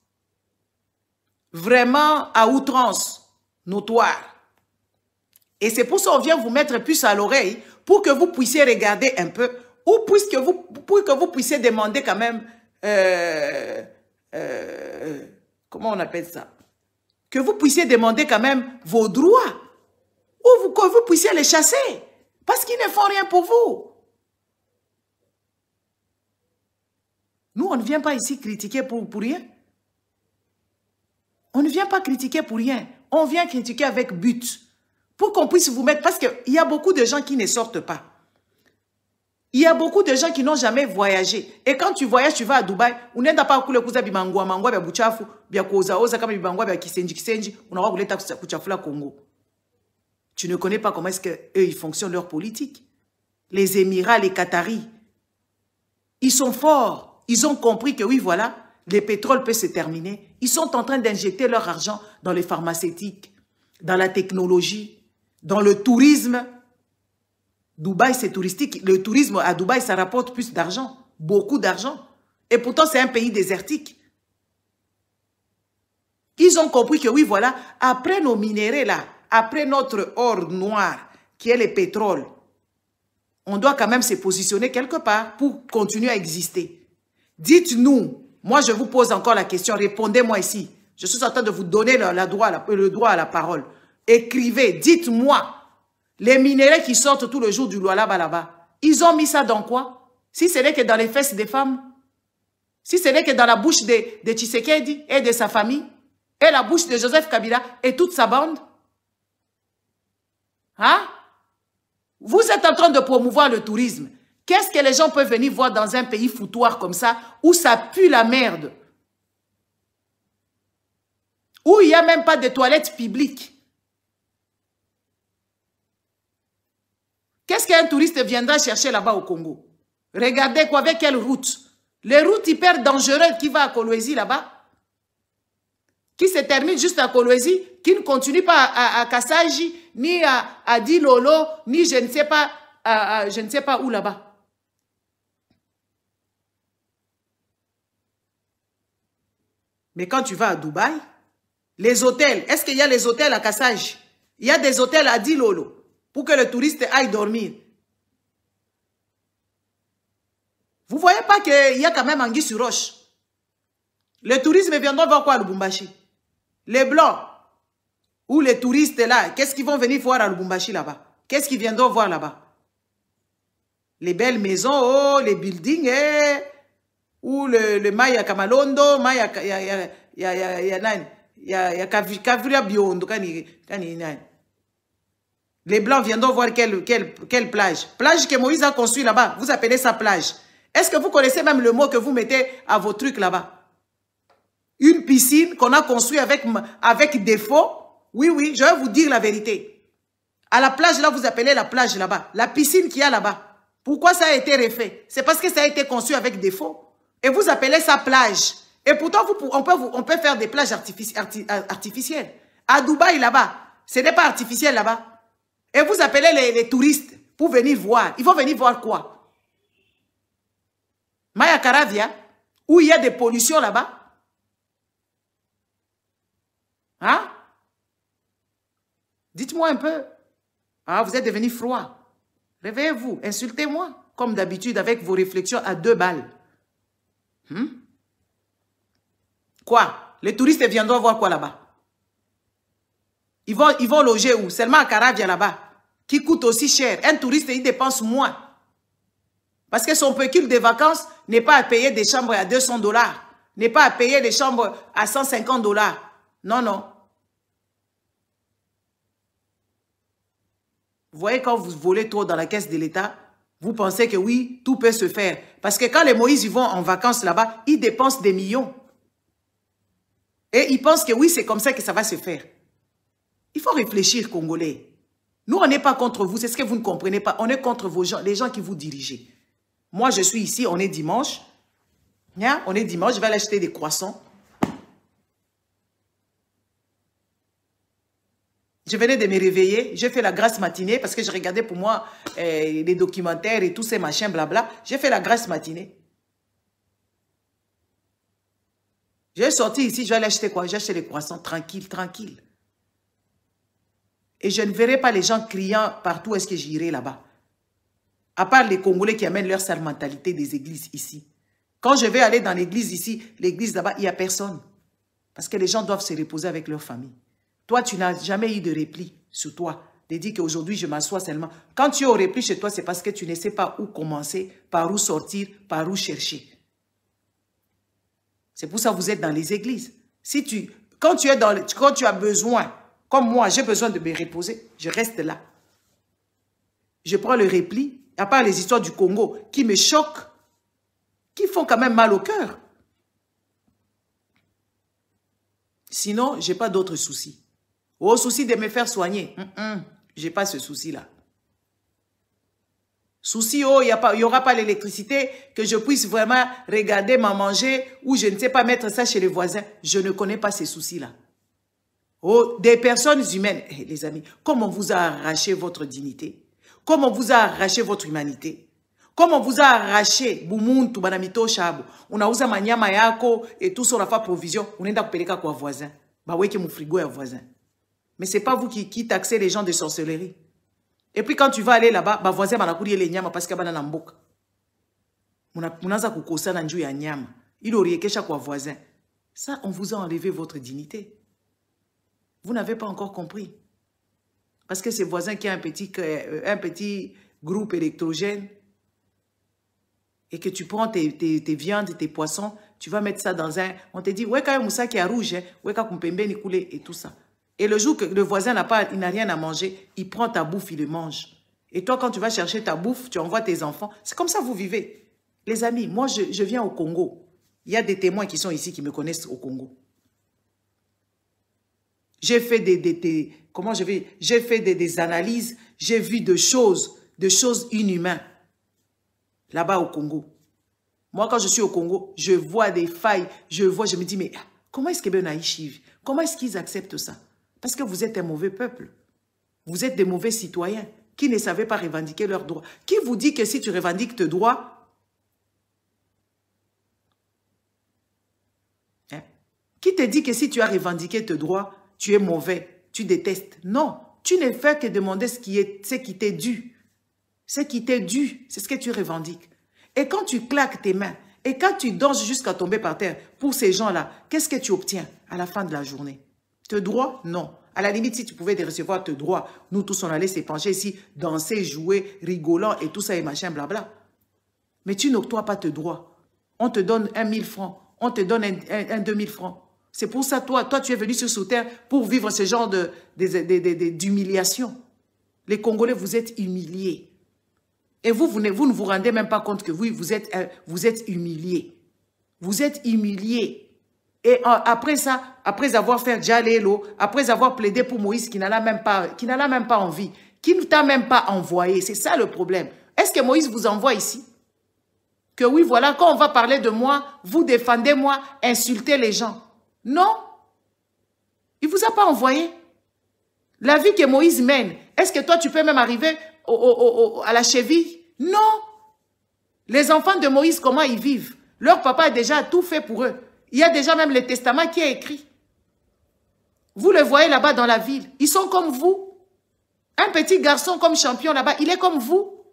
vraiment à outrance, notoire. Et c'est pour ça qu'on vient vous mettre plus à l'oreille, pour que vous puissiez regarder un peu, ou pour que vous puissiez demander quand même, comment on appelle ça? Que vous puissiez demander quand même vos droits, ou que vous puissiez les chasser, parce qu'ils ne font rien pour vous. Nous, on ne vient pas ici critiquer pour rien. On ne vient pas critiquer pour rien. On vient critiquer avec but. Pour qu'on puisse vous mettre... Parce qu'il y a beaucoup de gens qui ne sortent pas. Il y a beaucoup de gens qui n'ont jamais voyagé. Et quand tu voyages, tu vas à Dubaï, on n'est pas kule kuza bimangwa mangwa bia buchafu, bia koza oza kama bimangwa bia kisenji, on aura kuleta kuchafu la Congo. Tu ne connais pas comment est-ce que eux ils fonctionnent leur politique. Les Émirats, les Qataris, ils sont forts. Ils ont compris que oui, voilà, le pétrole peut se terminer. Ils sont en train d'injecter leur argent dans les pharmaceutiques, dans la technologie, dans le tourisme. Dubaï, c'est touristique. Le tourisme à Dubaï, ça rapporte plus d'argent, beaucoup d'argent. Et pourtant, c'est un pays désertique. Ils ont compris que oui, voilà, après nos minéraux là, après notre or noir, qui est le pétrole, on doit quand même se positionner quelque part pour continuer à exister. Dites-nous, Moi, je vous pose encore la question. Répondez-moi ici. Je suis en train de vous donner le droit à la parole. Écrivez, dites-moi. Les minéraux qui sortent tout le jour du Lualaba là-bas, ils ont mis ça dans quoi? Si ce n'est que dans les fesses des femmes, si ce n'est que dans la bouche de Tshisekedi et de sa famille, et la bouche de Joseph Kabila et toute sa bande. Hein? Vous êtes en train de promouvoir le tourisme. Qu'est-ce que les gens peuvent venir voir dans un pays foutoir comme ça, où ça pue la merde? Où il n'y a même pas de toilettes publiques? Qu'est-ce qu'un touriste viendra chercher là-bas au Congo? Regardez quoi, avec quelle route? Les routes hyper dangereuses qui vont à Kolwezi là-bas, qui se terminent juste à Kolwezi, qui ne continuent pas à Kassaji, ni à Dilolo, ni je ne sais pas où là-bas. Mais quand tu vas à Dubaï, les hôtels, est-ce qu'il y a les hôtels à Kassaji? Il y a des hôtels à Dilolo pour que le touriste aille dormir. Vous ne voyez pas qu'il y a quand même anguille sur roche? Les touristes viendront voir quoi à Lubumbashi? Les Blancs ou les touristes là, qu'est-ce qu'ils vont venir voir à Lubumbashi là-bas? Qu'est-ce qu'ils viendront voir là-bas? Les belles maisons, oh, les buildings, ou le Maya Kamalondo, Maya Kavria Biondo. Les Blancs viendront voir quelle plage? Plage que Moïse a construit là-bas. Vous appelez ça plage. Est-ce que vous connaissez même le mot que vous mettez à vos trucs là-bas? Une piscine qu'on a construite avec défaut. Oui, oui, je vais vous dire la vérité. À la plage là, vous appelez la plage là-bas. La piscine qu'il y a là-bas. Pourquoi ça a été refait? C'est parce que ça a été construit avec défaut. Et vous appelez ça plage. Et pourtant, on peut faire des plages artificielles. À Dubaï là-bas, ce n'est pas artificiel là-bas. Et vous appelez les touristes pour venir voir. Ils vont venir voir quoi? Maya Karavia, où il y a des pollutions là-bas. Hein? Dites-moi un peu. Ah, vous êtes devenu froid. Réveillez-vous, insultez-moi, comme d'habitude, avec vos réflexions à 2 balles. Quoi? Les touristes viendront voir quoi là-bas? Ils vont loger où? Seulement à Karavia là-bas, qui coûte aussi cher. Un touriste, il dépense moins. Parce que son pécule de vacances n'est pas à payer des chambres à 200 $, n'est pas à payer des chambres à 150 $. Non, non. Vous voyez, quand vous volez trop dans la caisse de l'État, vous pensez que oui, tout peut se faire. Parce que quand les Moïse ils vont en vacances là-bas, ils dépensent des millions. Et ils pensent que oui, c'est comme ça que ça va se faire. Il faut réfléchir, Congolais. Nous, on n'est pas contre vous, c'est ce que vous ne comprenez pas. On est contre vos gens, les gens qui vous dirigent. Moi, je suis ici, on est dimanche. On est dimanche, je vais aller acheter des croissants. Je venais de me réveiller, j'ai fait la grasse matinée parce que je regardais pour moi les documentaires et tous ces machins, blabla. J'ai fait la grasse matinée. J'ai sorti ici, je vais aller acheter quoi? J'ai acheté les croissants, tranquille, tranquille. Et je ne verrai pas les gens criant partout est-ce que j'irai là-bas. À part les Congolais qui amènent leur sale mentalité des églises ici. Quand je vais aller dans l'église ici, l'église là-bas, il n'y a personne. Parce que les gens doivent se reposer avec leur famille. Toi, tu n'as jamais eu de repli sur toi. De dire qu'aujourd'hui, je m'assois seulement. Quand tu es au repli chez toi, c'est parce que tu ne sais pas où commencer, par où sortir, par où chercher. C'est pour ça que vous êtes dans les églises. Quand tu as besoin, comme moi, j'ai besoin de me reposer, je reste là. Je prends le repli, à part les histoires du Congo, qui me choquent, qui font quand même mal au cœur. Sinon, je n'ai pas d'autres soucis. Au souci de me faire soigner, je n'ai pas ce souci-là. Souci, oh, il n'y aura pas l'électricité, que je puisse vraiment regarder, m'en manger, ou je ne sais pas mettre ça chez les voisins. Je ne connais pas ces soucis-là. Oh, des personnes humaines, les amis, comment on vous a arraché votre dignité? Comment on vous a arraché votre humanité? Comment on vous a arraché Bumuntu, Banamito, Chabo? On a usé manyama yako et tout ça, on a fait provision. On est peleka kwa voisin. Bah ouais, que mon frigo est voisin. Mais c'est pas vous qui taxez les gens de sorcellerie. Et puis quand tu vas aller là-bas, bah voisin bana kuri les nyama parce que bana namboka. Munaza kukosa na njou ya nyama. Il aurait que chaque voisin. Ça, on vous a enlevé votre dignité. Vous n'avez pas encore compris. Parce que ces voisins qui ont un petit groupe électrogène et que tu prends tes viandes, tes poissons, tu vas mettre ça dans un... On te dit, ouais, quand même, ça qui est rouge, ouais, quand Kumpembe ni coulé et tout ça. Et le jour que le voisin n'a rien à manger, il prend ta bouffe, il le mange. Et toi, quand tu vas chercher ta bouffe, tu envoies tes enfants. C'est comme ça que vous vivez. Les amis, moi, je viens au Congo. Il y a des témoins qui sont ici, qui me connaissent au Congo. J'ai fait j'ai fait des analyses, j'ai vu des choses inhumaines là-bas au Congo. Moi, quand je suis au Congo, je vois des failles, je me dis, mais comment est-ce qu'ils naïfs? Comment est-ce qu'ils acceptent ça? Parce que vous êtes un mauvais peuple. Vous êtes des mauvais citoyens qui ne savaient pas revendiquer leurs droits. Qui vous dit que si tu revendiques tes droits, qui te dit que si tu as revendiqué tes droits, tu es mauvais, tu détestes? Non, tu ne fais que demander ce qui t'est dû. Ce qui t'est dû, c'est ce que tu revendiques. Et quand tu claques tes mains, et quand tu danses jusqu'à tomber par terre, pour ces gens-là, qu'est-ce que tu obtiens à la fin de la journée? Tes droits? Non. À la limite, si tu pouvais recevoir tes droits, nous tous, on allait se pencher ici, danser, jouer, rigolant et tout ça et machin, blabla. Mais tu n'octroies pas tes droits. On te donne 1000 francs, on te donne un 2000 francs. C'est pour ça, toi, tu es venu sur sous terre pour vivre ce genre d'humiliation. Les Congolais, vous êtes humiliés. Et vous ne vous rendez même pas compte que oui, vous êtes humiliés. Vous êtes humiliés. Et après ça, après avoir fait Djalélo, après avoir plaidé pour Moïse qui n'en a même pas envie, qui ne t'a même pas envoyé, c'est ça le problème. Est-ce que Moïse vous envoie ici? Que oui, voilà, quand on va parler de moi, vous défendez moi, insultez les gens. Non. Il ne vous a pas envoyé. La vie que Moïse mène, est-ce que toi, tu peux même arriver à la cheville? Non. Les enfants de Moïse, comment ils vivent? Leur papa a déjà tout fait pour eux. Il y a déjà même le testament qui est écrit. Vous le voyez là-bas dans la ville. Ils sont comme vous. Un petit garçon comme champion là-bas, il est comme vous.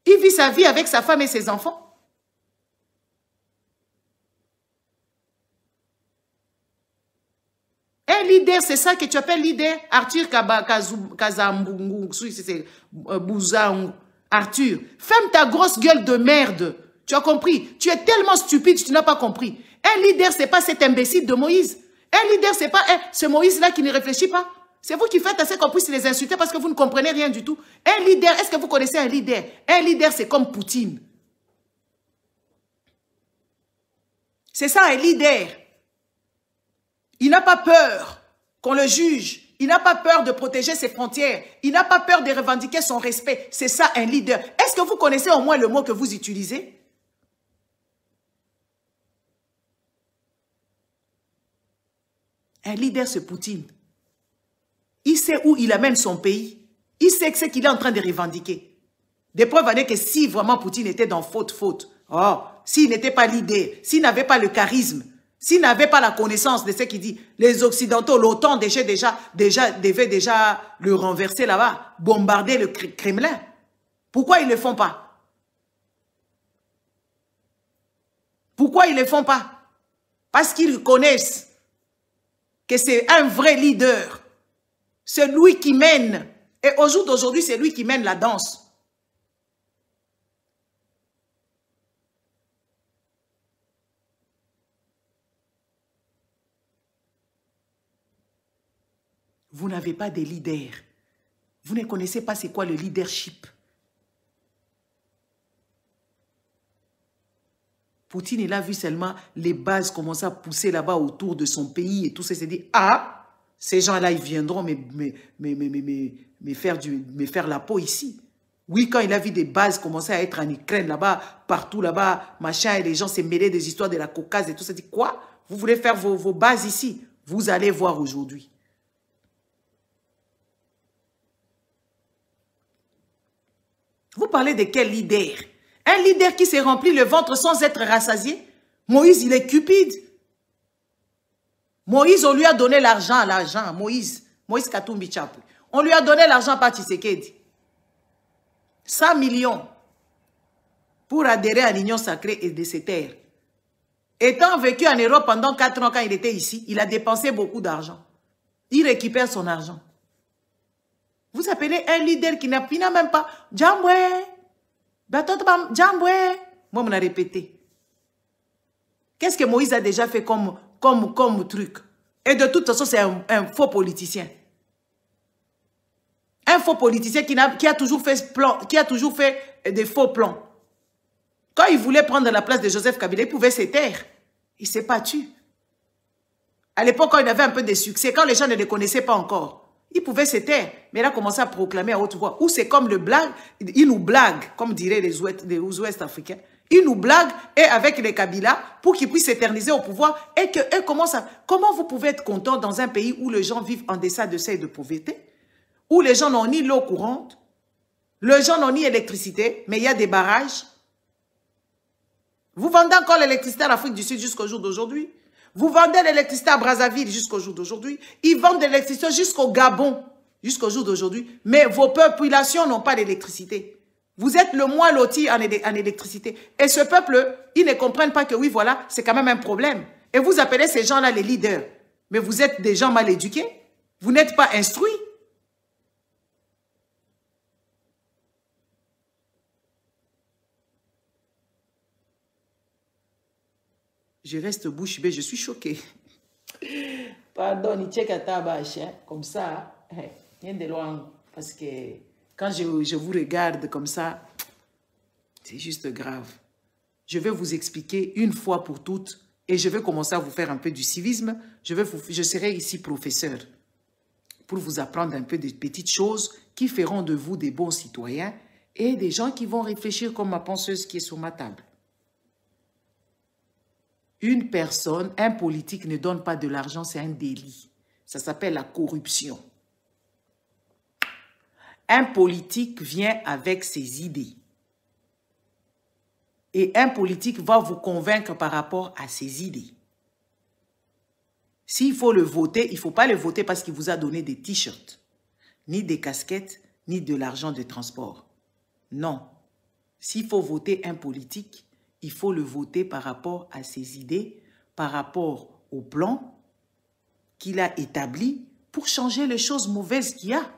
Il vit sa vie avec sa femme et ses enfants. Un leader, c'est ça que tu appelles leader. Arthur Kazambungu, c'est Bouzangu. Arthur, ferme ta grosse gueule de merde. Tu as compris? Tu es tellement stupide, tu n'as pas compris. Un leader, ce n'est pas cet imbécile de Moïse. Un leader, ce n'est pas ce Moïse-là qui ne réfléchit pas. C'est vous qui faites assez qu'on puisse les insulter parce que vous ne comprenez rien du tout. Un leader, est-ce que vous connaissez un leader? Un leader, c'est comme Poutine. C'est ça un leader. Il n'a pas peur qu'on le juge. Il n'a pas peur de protéger ses frontières. Il n'a pas peur de revendiquer son respect. C'est ça un leader. Est-ce que vous connaissez au moins le mot que vous utilisez? Un leader, c'est Poutine. Il sait où il amène son pays. Il sait ce qu'il est en train de revendiquer. Des preuves à dire que si vraiment Poutine était dans faute, s'il n'était pas leader, s'il n'avait pas le charisme, s'il n'avait pas la connaissance de ce qu'il dit, les Occidentaux, l'OTAN devait déjà le renverser là-bas, bombarder le Kremlin. Pourquoi ils ne le font pas? Pourquoi ils ne le font pas? Parce qu'ils connaissent que c'est un vrai leader. C'est lui qui mène. Et au jour d'aujourd'hui, c'est lui qui mène la danse. Vous n'avez pas de leader. Vous ne connaissez pas c'est quoi le leadership. Poutine, il a vu seulement les bases commencer à pousser là-bas autour de son pays et tout ça. Il s'est dit, ah, ces gens-là, ils viendront me faire la peau ici. Oui, quand il a vu des bases commencer à être en Ukraine, là-bas, partout là-bas, machin, et les gens s'est mêlés des histoires de la Caucase et tout ça. Il dit, quoi? Vous voulez faire vos bases ici? Vous allez voir aujourd'hui. Vous parlez de quel leader? Un leader qui s'est rempli le ventre sans être rassasié? Moïse, il est cupide. Moïse, on lui a donné l'argent, Moïse Katumbi Chapou. On lui a donné l'argent par Tshisekedi. 100 millions pour adhérer à l'union sacrée et de ses terres. Étant vécu en Europe pendant 4 ans quand il était ici, il a dépensé beaucoup d'argent. Il récupère son argent. Vous appelez un leader qui n'a même pas Djamboué. Djamboué. Moi, on a répété. Qu'est-ce que Moïse a déjà fait comme truc? Et de toute façon, c'est un faux politicien. Un faux politicien qui a toujours fait des faux plans. Quand il voulait prendre la place de Joseph Kabila, il pouvait se taire. Il ne s'est pas tué. À l'époque, quand il avait un peu de succès, quand les gens ne le connaissaient pas encore, il pouvait se taire. Mais il a commencé à proclamer à haute voix. Ou c'est comme le blague, il nous blague, comme diraient les Ouest africains. Il nous blague et avec les Kabila pour qu'ils puissent s'éterniser au pouvoir et qu'eux commencent à... Comment vous pouvez être content dans un pays où les gens vivent en deçà de seuil de pauvreté, où les gens n'ont ni l'eau courante, les gens n'ont ni électricité, mais il y a des barrages. Vous vendez encore l'électricité à l'Afrique du Sud jusqu'au jour d'aujourd'hui. Vous vendez l'électricité à Brazzaville jusqu'au jour d'aujourd'hui. Ils vendent de l'électricité jusqu'au Gabon jusqu'au jour d'aujourd'hui. Mais vos populations n'ont pas d'électricité. Vous êtes le moins loti en électricité. Et ce peuple, ils ne comprennent pas que oui, voilà, c'est quand même un problème. Et vous appelez ces gens-là les leaders. Mais vous êtes des gens mal éduqués. Vous n'êtes pas instruits. Je reste bouche bée, je suis choquée. Pardon, comme ça, rien de loin. Parce que quand je vous regarde comme ça, c'est juste grave. Je vais vous expliquer une fois pour toutes et je vais commencer à vous faire un peu du civisme. Je serai ici professeur pour vous apprendre un peu des petites choses qui feront de vous des bons citoyens et des gens qui vont réfléchir comme ma penseuse qui est sur ma table. Une personne, un politique ne donne pas de l'argent, c'est un délit. Ça s'appelle la corruption. Un politique vient avec ses idées. Et un politique va vous convaincre par rapport à ses idées. S'il faut le voter, il ne faut pas le voter parce qu'il vous a donné des t-shirts, ni des casquettes, ni de l'argent de transport. Non. S'il faut voter un politique, il faut le voter par rapport à ses idées, par rapport au plan qu'il a établi pour changer les choses mauvaises qu'il y a.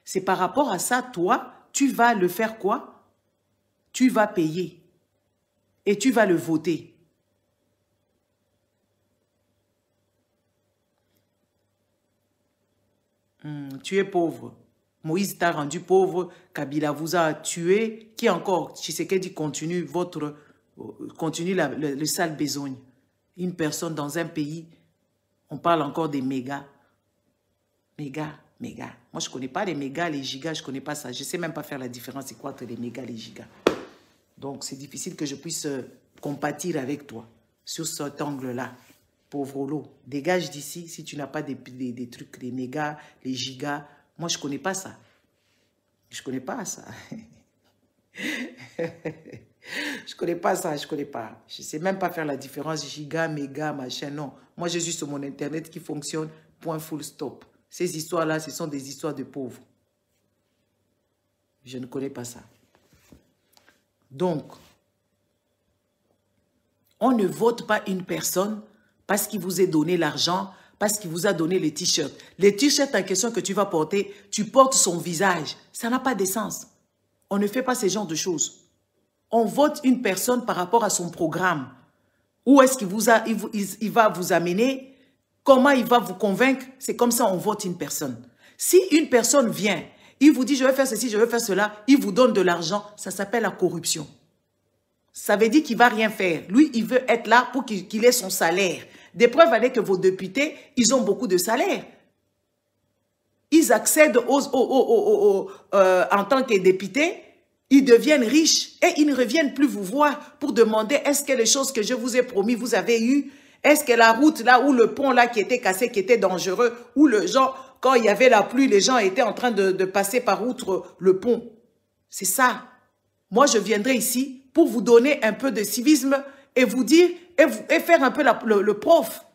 C'est par rapport à ça, toi, tu vas le faire quoi? Tu vas payer et tu vas le voter. Tu es pauvre. Moïse t'a rendu pauvre, Kabila vous a tué. Qui encore? Tshisekedi continue le sale besogne. Une personne dans un pays, on parle encore des mégas. Mégas. Moi, je ne connais pas les mégas, les gigas, je ne connais pas ça. Je ne sais même pas faire la différence, c'est quoi entre les mégas et les gigas. Donc, c'est difficile que je puisse compatir avec toi sur cet angle-là. Pauvre lot, dégage d'ici si tu n'as pas des trucs, les mégas, les gigas. Moi, je ne connais pas ça. Je ne connais pas ça. Je ne connais pas ça, je ne connais pas. Je ne sais même pas faire la différence giga, méga, machin, non. Moi, je suis sur mon Internet qui fonctionne, point full stop. Ces histoires-là, ce sont des histoires de pauvres. Je ne connais pas ça. Donc, on ne vote pas une personne parce qu'il vous a donné l'argent, parce qu'il vous a donné les t-shirts. Les t-shirts en question que tu vas porter, tu portes son visage. Ça n'a pas de sens. On ne fait pas ce genre de choses. On vote une personne par rapport à son programme. Où est-ce qu'il va vous amener? Comment il va vous convaincre? C'est comme ça on vote une personne. Si une personne vient, il vous dit je vais faire ceci, je vais faire cela, il vous donne de l'argent, ça s'appelle la corruption. Ça veut dire qu'il ne va rien faire. Lui, il veut être là pour qu'il ait son salaire. Des preuves avec que vos députés, ils ont beaucoup de salaire. Ils accèdent en tant que députés, ils deviennent riches et ils ne reviennent plus vous voir pour demander est-ce que les choses que je vous ai promis, vous avez eu? Est-ce que la route là ou le pont là qui était cassé, qui était dangereux, où les gens, quand il y avait la pluie, les gens étaient en train de passer par outre le pont? C'est ça. Moi, je viendrai ici pour vous donner un peu de civisme et vous dire, et faire un peu le prof.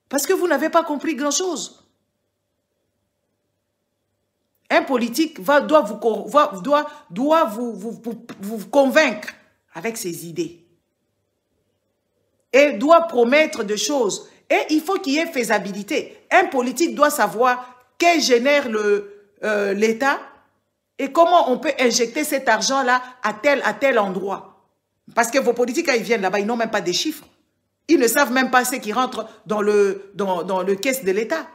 Parce que vous n'avez pas compris grand-chose. Un politique doit vous convaincre avec ses idées. et doit promettre des choses. Et il faut qu'il y ait faisabilité. Un politique doit savoir qu'est génère l'État et comment on peut injecter cet argent-là à tel endroit. Parce que vos politiques, quand ils viennent là-bas, ils n'ont même pas des chiffres. Ils ne savent même pas ce qui rentre dans le caisse de l'État.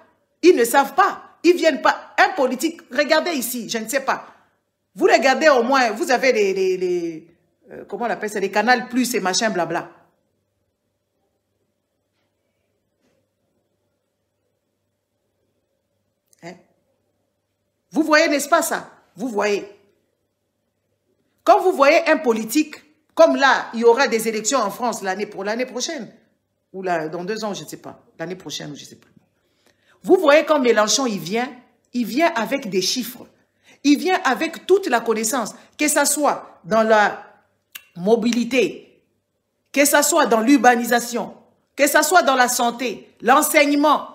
Ils ne savent pas. Ils ne viennent pas. Un politique, regardez ici, je ne sais pas. Vous regardez au moins, vous avez les comment on appelle ça, les canaux plus et machin blabla. Hein? Vous voyez, n'est-ce pas ça? Vous voyez. Quand vous voyez un politique, comme là, il y aura des élections en France l'année prochaine, ou là, dans 2 ans, je ne sais pas, l'année prochaine, ou je ne sais plus. Vous voyez quand Mélenchon, il vient avec des chiffres. Il vient avec toute la connaissance, que ce soit dans la mobilité, que ce soit dans l'urbanisation, que ce soit dans la santé, l'enseignement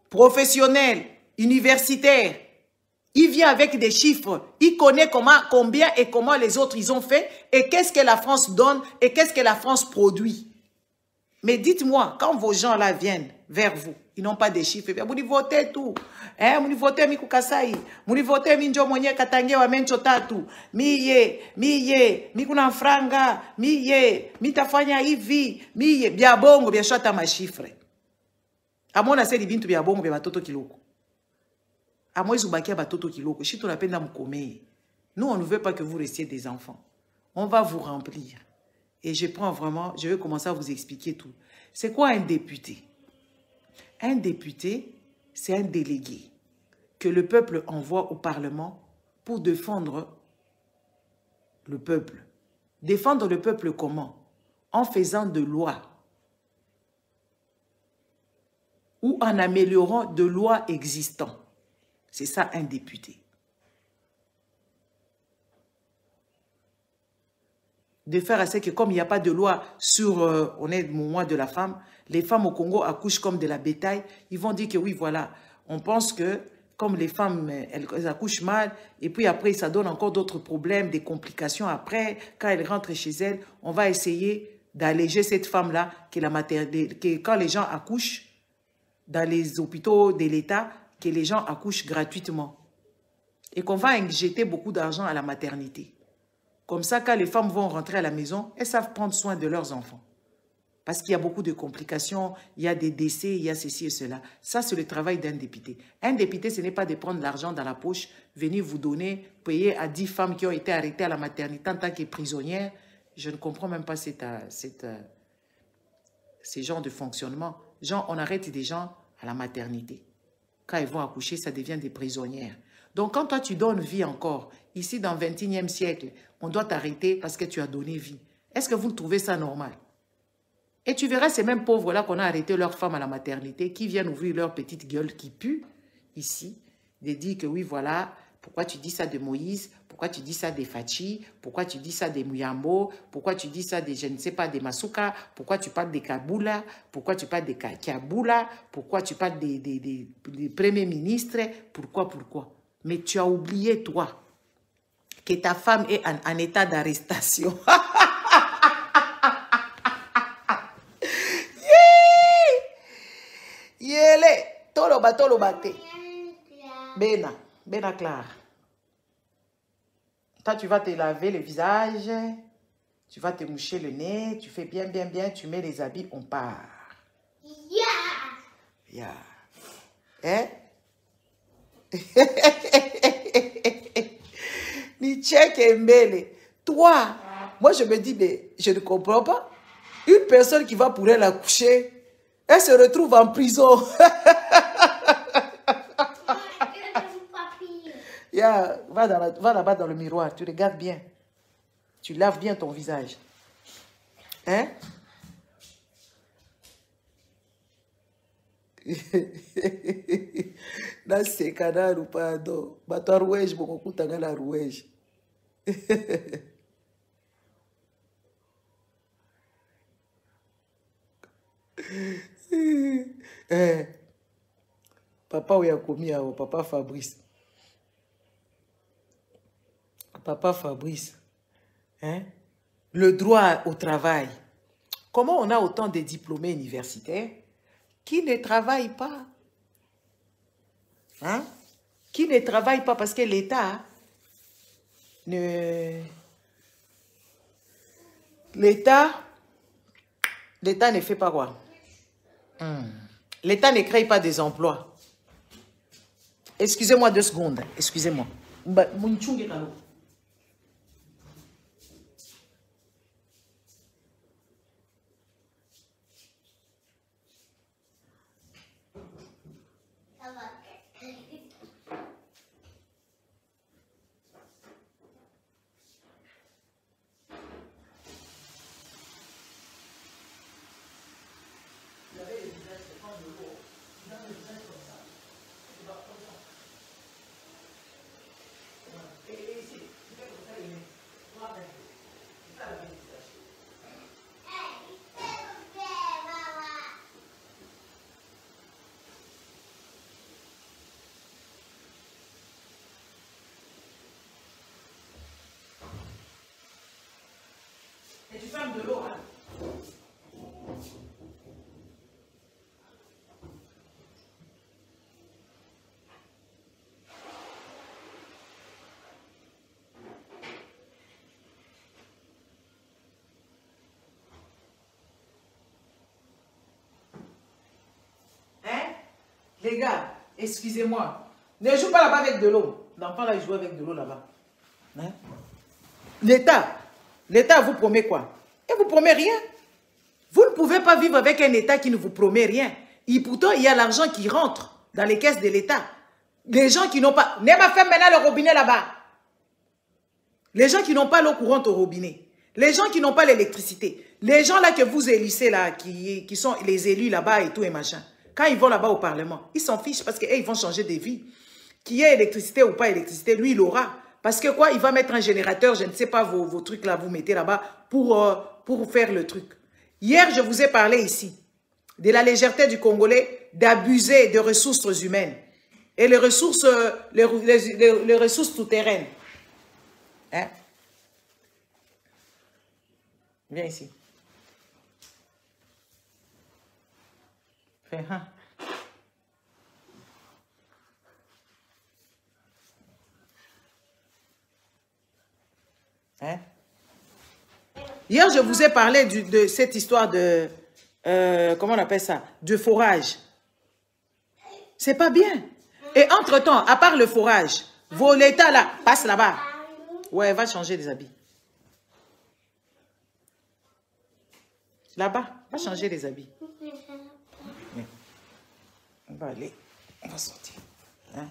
professionnel, universitaire. Il vient avec des chiffres. Il connaît combien et comment les autres ils ont fait et qu'est-ce que la France donne et qu'est-ce que la France produit. Mais dites-moi, quand vos gens là viennent vers vous, ils n'ont pas des chiffres. Vous n'y votez tout. Vous n'y votez Miku Kasai. Vous n'y votez Minjo Mwenye Katange wa Mencho Tatu. Miye, Mikuna Franga. Miye, Mitafanya hivi. Miye, Biabongo, Biachata ma chiffre. Amona se libintu Biabongo, Biabatoto Kiloko. À moi, Zoubakia Batoto Kiloko. Si tu l'appelles dans Moukomé. Nous, on ne veut pas que vous restiez des enfants. On va vous remplir. Et je vais commencer à vous expliquer tout. C'est quoi un député? Un député, c'est un délégué que le peuple envoie au Parlement pour défendre le peuple. Défendre le peuple comment? En faisant de lois ou en améliorant de lois existantes. C'est ça un député. De faire à ce que comme il n'y a pas de loi sur, on est au mois de la femme, les femmes au Congo accouchent comme de la bétail, ils vont dire que oui, voilà, on pense que comme les femmes, elles accouchent mal, et puis après, ça donne encore d'autres problèmes, des complications après, quand elles rentrent chez elles, on va essayer d'alléger cette femme-là, que quand les gens accouchent dans les hôpitaux de l'État, que les gens accouchent gratuitement. Et qu'on va injecter beaucoup d'argent à la maternité. Comme ça, quand les femmes vont rentrer à la maison, elles savent prendre soin de leurs enfants. Parce qu'il y a beaucoup de complications, il y a des décès, il y a ceci et cela. Ça, c'est le travail d'un député. Un député, ce n'est pas de prendre l'argent dans la poche, venir vous donner, payer à 10 femmes qui ont été arrêtées à la maternité en tant que prisonnières. Je ne comprends même pas ces genres de fonctionnement. Genre, on arrête des gens à la maternité. Quand ils vont accoucher, ça devient des prisonnières. Donc, quand toi, tu donnes vie encore, ici, dans le 21e siècle, on doit t'arrêter parce que tu as donné vie. Est-ce que vous trouvez ça normal? Et tu verras ces mêmes pauvres-là qu'on a arrêté leurs femmes à la maternité, qui viennent ouvrir leur petite gueule qui pue, ici, de dire que oui, voilà, pourquoi tu dis ça de Moïse, pourquoi tu dis ça des Fachi, pourquoi tu dis ça des Muyambo, pourquoi tu dis ça des, je ne sais pas, des Masuka, pourquoi tu parles des Kabula, pourquoi tu parles des Kabula, pourquoi tu parles des premiers ministres, pourquoi? Mais tu as oublié, toi, que ta femme est en état d'arrestation. Yele, toloba te. Bena Clara. Toi, tu vas te laver le visage, tu vas te moucher le nez, tu fais bien, tu mets les habits, on part. Yeah. Hein? Ni check Mbele. Toi, moi je me dis, mais je ne comprends pas. Une personne qui va pour elle accoucher, elle se retrouve en prison. Yeah, va là-bas dans le miroir, tu regardes bien. Tu laves bien ton visage. Hein? Naseka na rupado. Bato aruej bokokutanga na aruej. Papa Oyakomia, papa Fabrice. Papa Fabrice. Hein? Le droit au travail. Comment on a autant de diplômés universitaires qui ne travaillent pas? Hein? Qui ne travaillent pas parce que l'État ne... L'État ne fait pas quoi? L'État ne crée pas des emplois. Excusez-moi 2 secondes. Excusez-moi. Et tu fermes de l'eau, hein? Hein? Les gars, excusez-moi. Ne joue pas là-bas avec de l'eau. L'enfant là, il joue avec de l'eau là-bas. Hein? L'État vous promet quoi? Il ne vous promet rien. Vous ne pouvez pas vivre avec un État qui ne vous promet rien. Et pourtant, il y a l'argent qui rentre dans les caisses de l'État. Les gens qui n'ont pas... Nema, ferme maintenant le robinet là-bas. Les gens qui n'ont pas l'eau courante au robinet. Les gens qui n'ont pas l'électricité. Les gens là que vous élissez là, qui sont les élus là-bas et tout et machin. Quand ils vont là-bas au Parlement, ils s'en fichent parce qu'ils vont changer de vie. Qu'il y ait électricité ou pas électricité, lui, il aura. Parce que quoi, il va mettre un générateur, je ne sais pas, vos trucs là, vous mettez là-bas pour faire le truc. Hier, je vous ai parlé ici de la légèreté du Congolais d'abuser de ressources humaines et les ressources souterraines. Hein? Viens ici. Fais, hein? Hein? Hier, je vous ai parlé de cette histoire de... comment on appelle ça? De forage. C'est pas bien. Et entre-temps, à part le forage, vos l'État là, passe là-bas. Ouais, va changer des habits. Là-bas, va changer les habits. On va aller, on va sortir. Hein?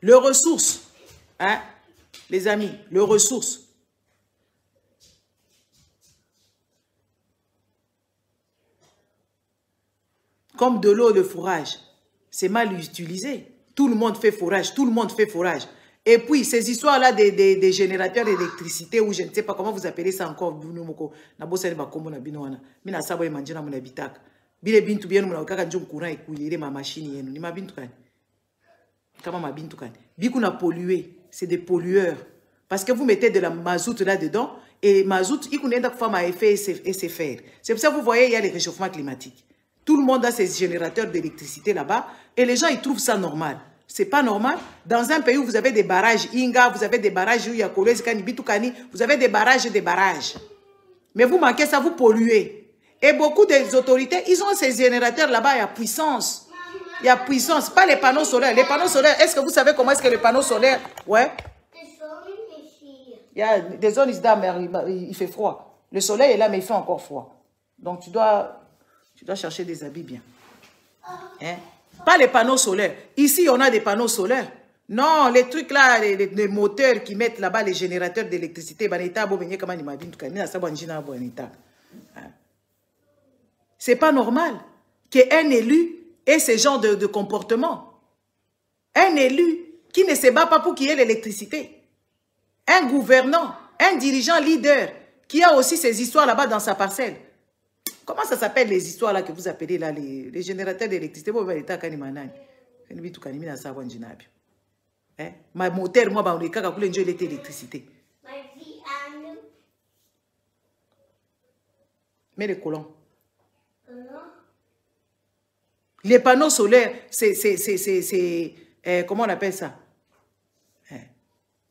Le ressource, hein? Les amis, le ressource. Comme de l'eau, le fourrage, c'est mal utilisé. Tout le monde fait fourrage, tout le monde fait fourrage. Et puis, ces histoires-là des générateurs d'électricité, ou je ne sais pas comment vous appelez ça encore, pollué, c'est des pollueurs. Parce que vous mettez de la mazout là-dedans, et mazout, il connaît des femmes à effet et c'est faire. C'est pour ça que vous voyez, il y a les réchauffements climatiques. Tout le monde a ses générateurs d'électricité là-bas, et les gens, ils trouvent ça normal. C'est pas normal. Dans un pays où vous avez des barrages, Inga, vous avez des barrages où il y a Kolwezi, Bitukani, vous avez des barrages et des barrages. Mais vous manquez ça, vous polluez. Et beaucoup des autorités, ils ont ces générateurs là-bas, il y a puissance. Il y a puissance, pas les panneaux solaires. Les panneaux solaires, est-ce que vous savez comment est-ce que les panneaux solaires... Ouais. Il y a des zones ici, mais il fait froid. Le soleil est là, mais il fait encore froid. Donc tu dois chercher des habits bien. Hein? Pas les panneaux solaires. Ici, on a des panneaux solaires. Non, les trucs là, les moteurs qui mettent là-bas, les générateurs d'électricité, c'est pas normal qu'un élu ait ce genre de comportement. Un élu qui ne se bat pas pour qu'il y ait l'électricité. Un gouvernant, un dirigeant leader qui a aussi ces histoires là-bas dans sa parcelle. Comment ça s'appelle les histoires là que vous appelez là, les générateurs d'électricité? Ma moteur, moi, on est l'électricité. Mets les collants. Les panneaux solaires, comment on appelle ça?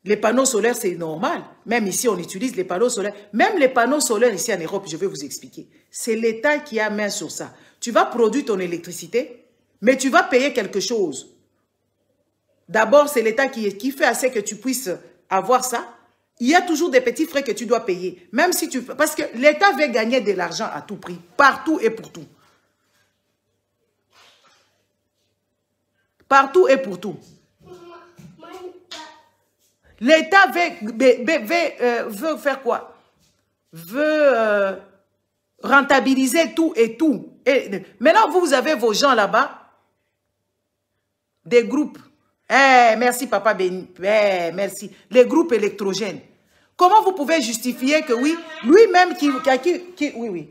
Les panneaux solaires, c'est normal. Même ici, on utilise les panneaux solaires. Même les panneaux solaires ici en Europe, je vais vous expliquer. C'est l'État qui a main sur ça. Tu vas produire ton électricité, mais tu vas payer quelque chose. D'abord, c'est l'État qui fait assez que tu puisses avoir ça. Il y a toujours des petits frais que tu dois payer. Même si tu... Parce que l'État veut gagner de l'argent à tout prix. Partout et pour tout. Partout et pour tout. L'État veut faire quoi? Veut rentabiliser tout et tout. Et maintenant, vous avez vos gens là-bas, des groupes. Merci, papa béni. Merci. Les groupes électrogènes. Comment vous pouvez justifier que oui, lui-même oui.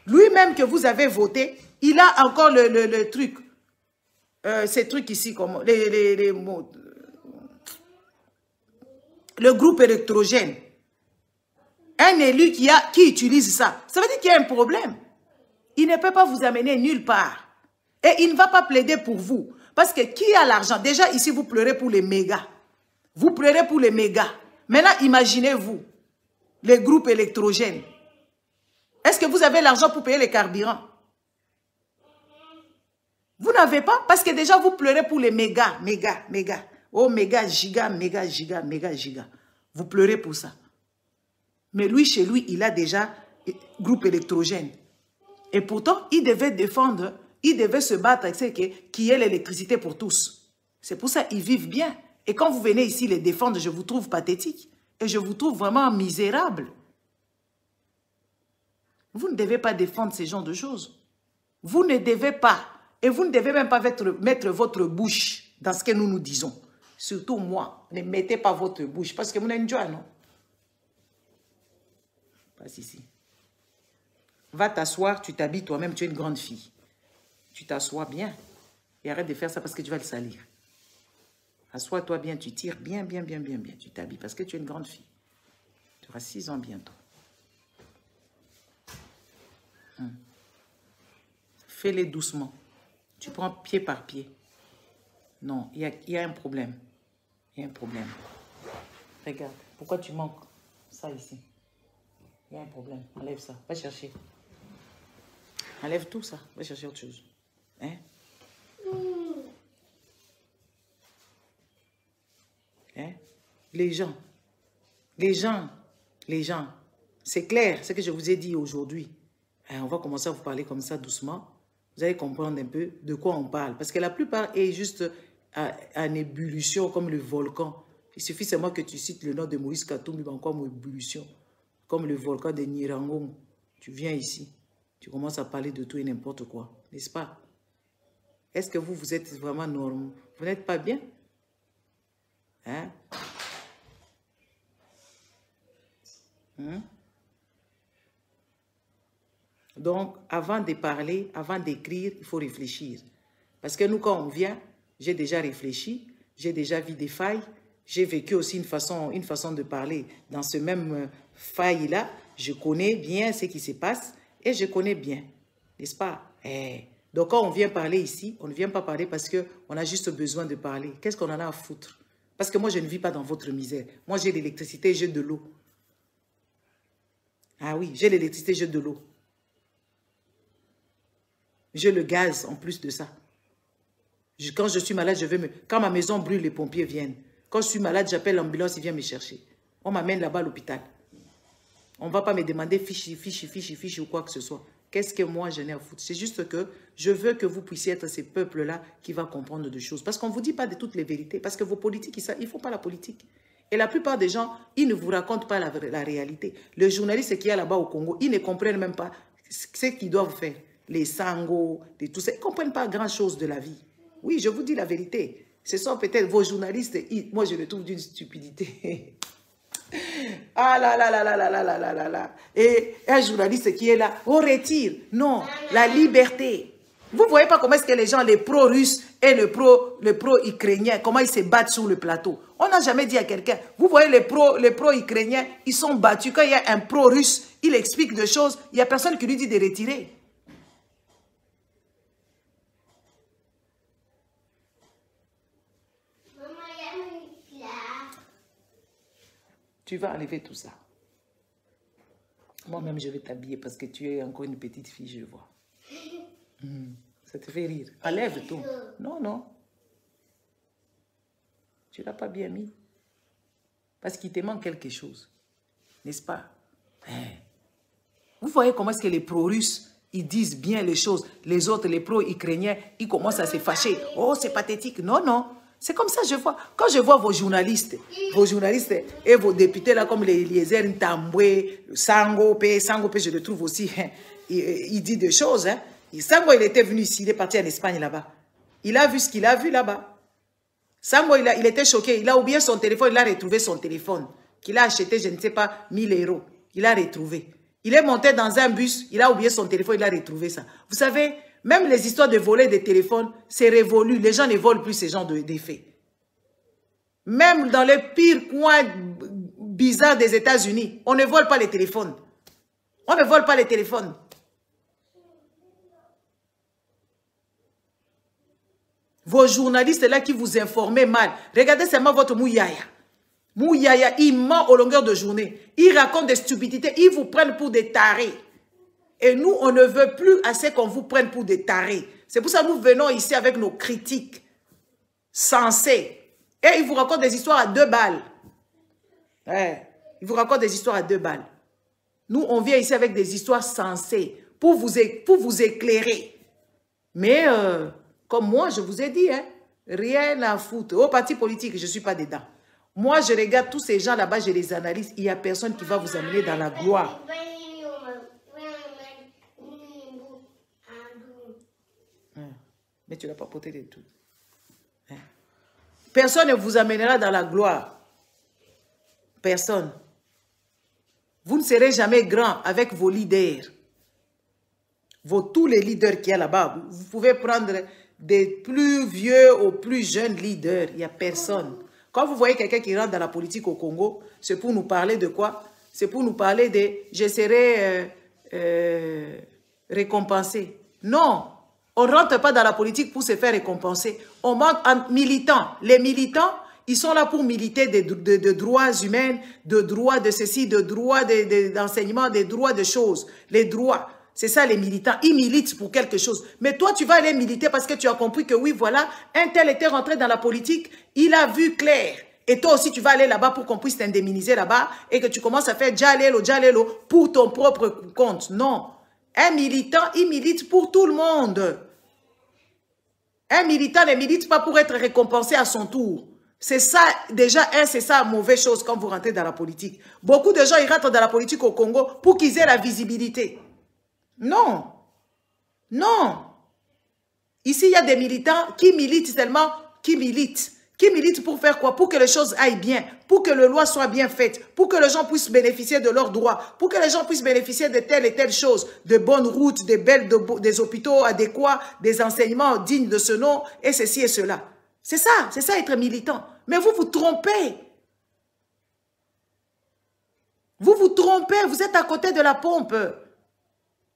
Lui-même que vous avez voté, il a encore le truc. Ces trucs ici, comme le groupe électrogène. Un élu qui utilise ça, ça veut dire qu'il y a un problème. Il ne peut pas vous amener nulle part. Et il ne va pas plaider pour vous. Parce que qui a l'argent? Déjà, ici, vous pleurez pour les mégas. Vous pleurez pour les mégas. Maintenant, imaginez-vous, les groupes électrogènes. Est-ce que vous avez l'argent pour payer les carburants? Vous n'avez pas? Parce que déjà, vous pleurez pour les mégas. Oh, méga, giga. Vous pleurez pour ça. Mais lui, chez lui, il a déjà groupe électrogène. Et pourtant, il devait défendre, il devait se battre avec qu'il y ait l'électricité pour tous. C'est pour ça qu'ils vivent bien. Et quand vous venez ici les défendre, je vous trouve pathétique. Et je vous trouve vraiment misérable. Vous ne devez pas défendre ces genres de choses. Vous ne devez pas. Et vous ne devez même pas mettre votre bouche dans ce que nous nous disons. Surtout moi, ne mettez pas votre bouche. Parce que vous n'êtes une joie, non? Passe ici. Va t'asseoir, tu t'habilles toi-même, tu es une grande fille. Tu t'assois bien. Et arrête de faire ça parce que tu vas le salir. Assois-toi bien, tu tires bien. Tu t'habilles parce que tu es une grande fille. Tu auras 6 ans bientôt. Fais-les doucement. Tu prends pied par pied. Non, il y a un problème. Il y a un problème. Regarde, pourquoi tu manques ça ici? Il y a un problème. Enlève ça. Va chercher. Enlève tout ça. Va chercher autre chose. Hein? Hein? Les gens. C'est clair, ce que je vous ai dit aujourd'hui. On va commencer à vous parler comme ça doucement. Vous allez comprendre un peu de quoi on parle. Parce que la plupart est juste en ébullition comme le volcan. Il suffit seulement que tu cites le nom de Moïse Katumbi encore en ébullition. Comme le volcan de Nyiragongo. Tu viens ici. Tu commences à parler de tout et n'importe quoi. N'est-ce pas? Est-ce que vous êtes vraiment normal? Vous n'êtes pas bien? Hein? Donc, avant de parler, avant d'écrire, il faut réfléchir. Parce que nous, quand on vient, j'ai déjà réfléchi, j'ai déjà vu des failles, j'ai vécu aussi une façon de parler. Dans ce même faille-là, je connais bien ce qui se passe et je connais bien. N'est-ce pas? Donc, quand on vient parler ici, on ne vient pas parler parce qu'on a juste besoin de parler. Qu'est-ce qu'on en a à foutre? Parce que moi, je ne vis pas dans votre misère. Moi, j'ai l'électricité, j'ai de l'eau. Ah oui, j'ai l'électricité, j'ai de l'eau. J'ai le gaz en plus de ça. Quand je suis malade, quand ma maison brûle, les pompiers viennent. Quand je suis malade, j'appelle l'ambulance, il vient me chercher. On m'amène là-bas à l'hôpital. On ne va pas me demander fichi ou quoi que ce soit. Qu'est-ce que moi, je n'ai à foutre? C'est juste que je veux que vous puissiez être ces peuples-là qui vont comprendre des choses. Parce qu'on ne vous dit pas de toutes les vérités. Parce que vos politiques, ils ne font pas la politique. Et la plupart des gens, ils ne vous racontent pas la réalité. Les journalistes qui sont là-bas au Congo, ils ne comprennent même pas ce qu'ils doivent faire. Les sangos, tout ça, ils ne comprennent pas grand-chose de la vie. Oui, je vous dis la vérité. Ce sont peut-être vos journalistes, moi je le trouve d'une stupidité. Ah là là là là là là là là là là. Et un journaliste qui est là, on retire. Non, la liberté. Vous ne voyez pas comment est-ce que les gens, les pro-russes et le pro-ukrainien, comment ils se battent sur le plateau. On n'a jamais dit à quelqu'un, vous voyez les pro-ukrainiens, ils sont battus. Quand il y a un pro-russe, il explique des choses, il n'y a personne qui lui dit de retirer. Tu vas enlever tout ça. Moi-même, je vais t'habiller parce que tu es encore une petite fille, je vois. Ça te fait rire. Enlève tout. Non, non. Tu ne l'as pas bien mis. Parce qu'il te manque quelque chose. N'est-ce pas? Vous voyez comment est-ce que les pro-russes, ils disent bien les choses. Les autres, les pro-ukrainiens, ils commencent à se fâcher. Oh, c'est pathétique. Non, non. C'est comme ça que je vois. Quand je vois vos journalistes et vos députés, là, comme les Eliezer Ntambwe, Sango P, je le trouve aussi, hein, il dit des choses. Hein. Sango, il était venu ici, il est parti en Espagne là-bas. Il a vu ce qu'il a vu là-bas. Sango, il était choqué. Il a oublié son téléphone, il a retrouvé son téléphone. Qu'il a acheté, je ne sais pas, 1000 €. Il a retrouvé. Il est monté dans un bus, il a oublié son téléphone, il a retrouvé ça. Vous savez, même les histoires de voler des téléphones, c'est révolu. Les gens ne volent plus ces genres d'effets. Même dans les pires coins bizarres des États-Unis, on ne vole pas les téléphones. On ne vole pas les téléphones. Vos journalistes là qui vous informaient mal, regardez seulement votre Mouyaya. Mouyaya, il ment aux longueurs de journée. Il raconte des stupidités. Ils vous prennent pour des tarés. Et nous, on ne veut plus assez qu'on vous prenne pour des tarés. C'est pour ça que nous venons ici avec nos critiques sensées. Et ils vous racontent des histoires à 2 balles. Ouais. Ils vous racontent des histoires à 2 balles. Nous, on vient ici avec des histoires sensées pour vous éclairer. Mais, comme moi, je vous ai dit, hein, rien à foutre. Au parti politique, je ne suis pas dedans. Moi, je regarde tous ces gens là-bas, je les analyse. Il n'y a personne qui va vous amener dans la gloire. Mais tu n'as pas porté de tout. Personne ne vous amènera dans la gloire. Personne. Vous ne serez jamais grand avec vos leaders. Tous les leaders qu'il y a là-bas, vous pouvez prendre des plus vieux aux plus jeunes leaders. Il n'y a personne. Quand vous voyez quelqu'un qui rentre dans la politique au Congo, c'est pour nous parler de quoi? C'est pour nous parler de « je serai récompensé ». Non, on ne rentre pas dans la politique pour se faire récompenser. On monte en militant. Les militants, ils sont là pour militer de droits humains, de droits de ceci, de droits d'enseignement, des droits de choses. Les droits. C'est ça les militants. Ils militent pour quelque chose. Mais toi, tu vas aller militer parce que tu as compris que oui, voilà, un tel était rentré dans la politique, il a vu clair. Et toi aussi, tu vas aller là-bas pour qu'on puisse t'indemniser là-bas et que tu commences à faire djalelo pour ton propre compte. Non. Un militant, il milite pour tout le monde. Un militant ne milite pas pour être récompensé à son tour. C'est ça, déjà, c'est ça, mauvaise chose quand vous rentrez dans la politique. Beaucoup de gens, ils rentrent dans la politique au Congo pour qu'ils aient la visibilité. Non. Non. Ici, il y a des militants qui militent seulement, qui militent. Qui militent pour faire quoi? Pour que les choses aillent bien, pour que les lois soient bien faites, pour que les gens puissent bénéficier de leurs droits, pour que les gens puissent bénéficier de telle et telle chose, de bonnes routes, des hôpitaux adéquats, des enseignements dignes de ce nom, et ceci et cela. C'est ça être militant. Mais vous vous trompez. Vous vous trompez, vous êtes à côté de la pompe.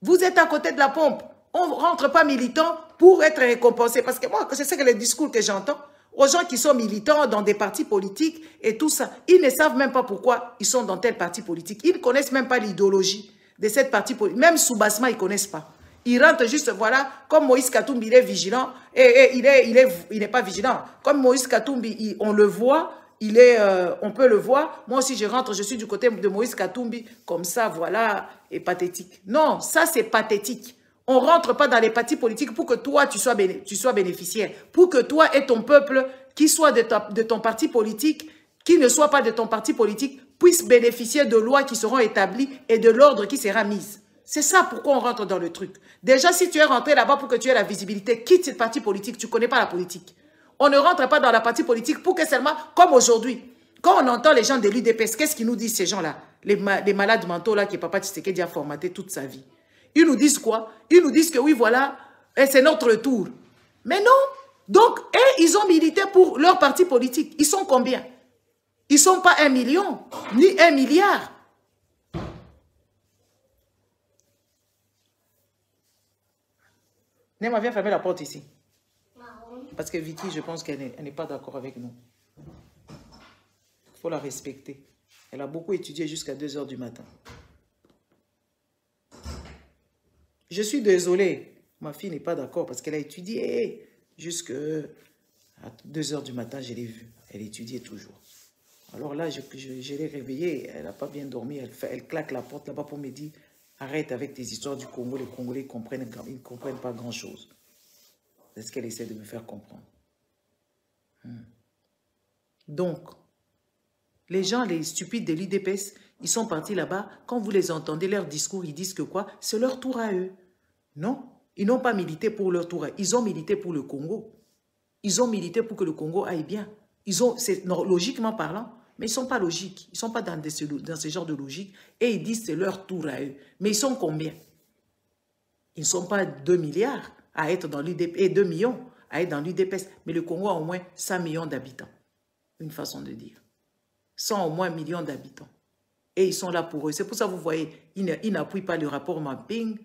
Vous êtes à côté de la pompe. On ne rentre pas militant pour être récompensé. Parce que moi, c'est ça que le discours que j'entends, aux gens qui sont militants dans des partis politiques et tout ça, ils ne savent même pas pourquoi ils sont dans tel parti politique. Ils ne connaissent même pas l'idéologie de cette parti politique. Même Soubassema, ils ne connaissent pas. Ils rentrent juste, voilà, comme Moïse Katumbi, il est vigilant, et il n'est pas vigilant. Comme Moïse Katumbi, on le voit, on peut le voir. Moi aussi, je rentre, je suis du côté de Moïse Katumbi, comme ça, voilà, et pathétique. Non, ça, c'est pathétique. On ne rentre pas dans les partis politiques pour que toi, tu sois bénéficiaire. Pour que toi et ton peuple, qui soit de ton parti politique, qui ne soit pas de ton parti politique, puissent bénéficier de lois qui seront établies et de l'ordre qui sera mis. C'est ça pourquoi on rentre dans le truc. Déjà, si tu es rentré là-bas pour que tu aies la visibilité, quitte ce parti politique, tu ne connais pas la politique. On ne rentre pas dans la partie politique pour que seulement, comme aujourd'hui, quand on entend les gens de l'UDPS, qu'est-ce qu'ils nous disent ces gens-là? Les malades mentaux là que Papa Tshisekedi a formaté toute sa vie. Ils nous disent quoi? Ils nous disent que oui, voilà, c'est notre tour. Mais non, Donc, ils ont milité pour leur parti politique. Ils sont combien? Ils ne sont pas 1 million, ni 1 milliard. Nema, viens fermer la porte ici. Parce que Vicky, je pense qu'elle n'est pas d'accord avec nous. Il faut la respecter. Elle a beaucoup étudié jusqu'à 2 h du matin. Je suis désolée. Ma fille n'est pas d'accord parce qu'elle a étudié jusqu'à 2 h du matin, je l'ai vue. Elle étudiait toujours. Alors là, je l'ai réveillée. Elle n'a pas bien dormi. Elle claque la porte là-bas pour me dire « Arrête avec tes histoires du Congo. Les Congolais ils ne comprennent pas grand-chose. » C'est ce qu'elle essaie de me faire comprendre. Donc, les gens, les stupides de l'UDPS, ils sont partis là-bas. Quand vous les entendez, leur discours, ils disent que quoi? C'est leur tour à eux. Non, ils n'ont pas milité pour leur tour. Ils ont milité pour le Congo. Ils ont milité pour que le Congo aille bien. Logiquement parlant, mais ils ne sont pas logiques. Ils ne sont pas dans ce genre de logique. Et ils disent que c'est leur tour à eux. Mais ils sont combien? Ils ne sont pas 2 milliards à être dans l'UDPS, et 2 millions à être dans l'UDPS. Mais le Congo a au moins 100 millions d'habitants. Une façon de dire. 100 au moins millions d'habitants. Et ils sont là pour eux. C'est pour ça que vous voyez, ils n'appuient pas le rapport mapping.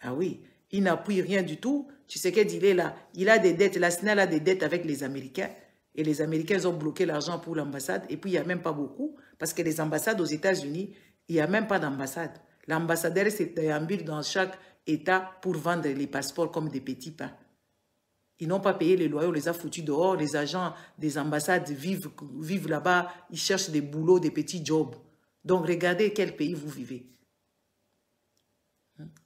Ah oui, ils n'appuient rien du tout. Tu sais qu'il est là. Il a des dettes. La SNEL a des dettes avec les Américains. Et les Américains ils ont bloqué l'argent pour l'ambassade. Et puis, il n'y a même pas beaucoup. Parce que les ambassades aux États-Unis, il n'y a même pas d'ambassade. L'ambassadeur se déambule dans chaque État pour vendre les passeports comme des petits pains. Ils n'ont pas payé les loyers, on les a foutus dehors. Les agents des ambassades vivent là-bas. Ils cherchent des boulots, des petits jobs. Donc, regardez quel pays vous vivez.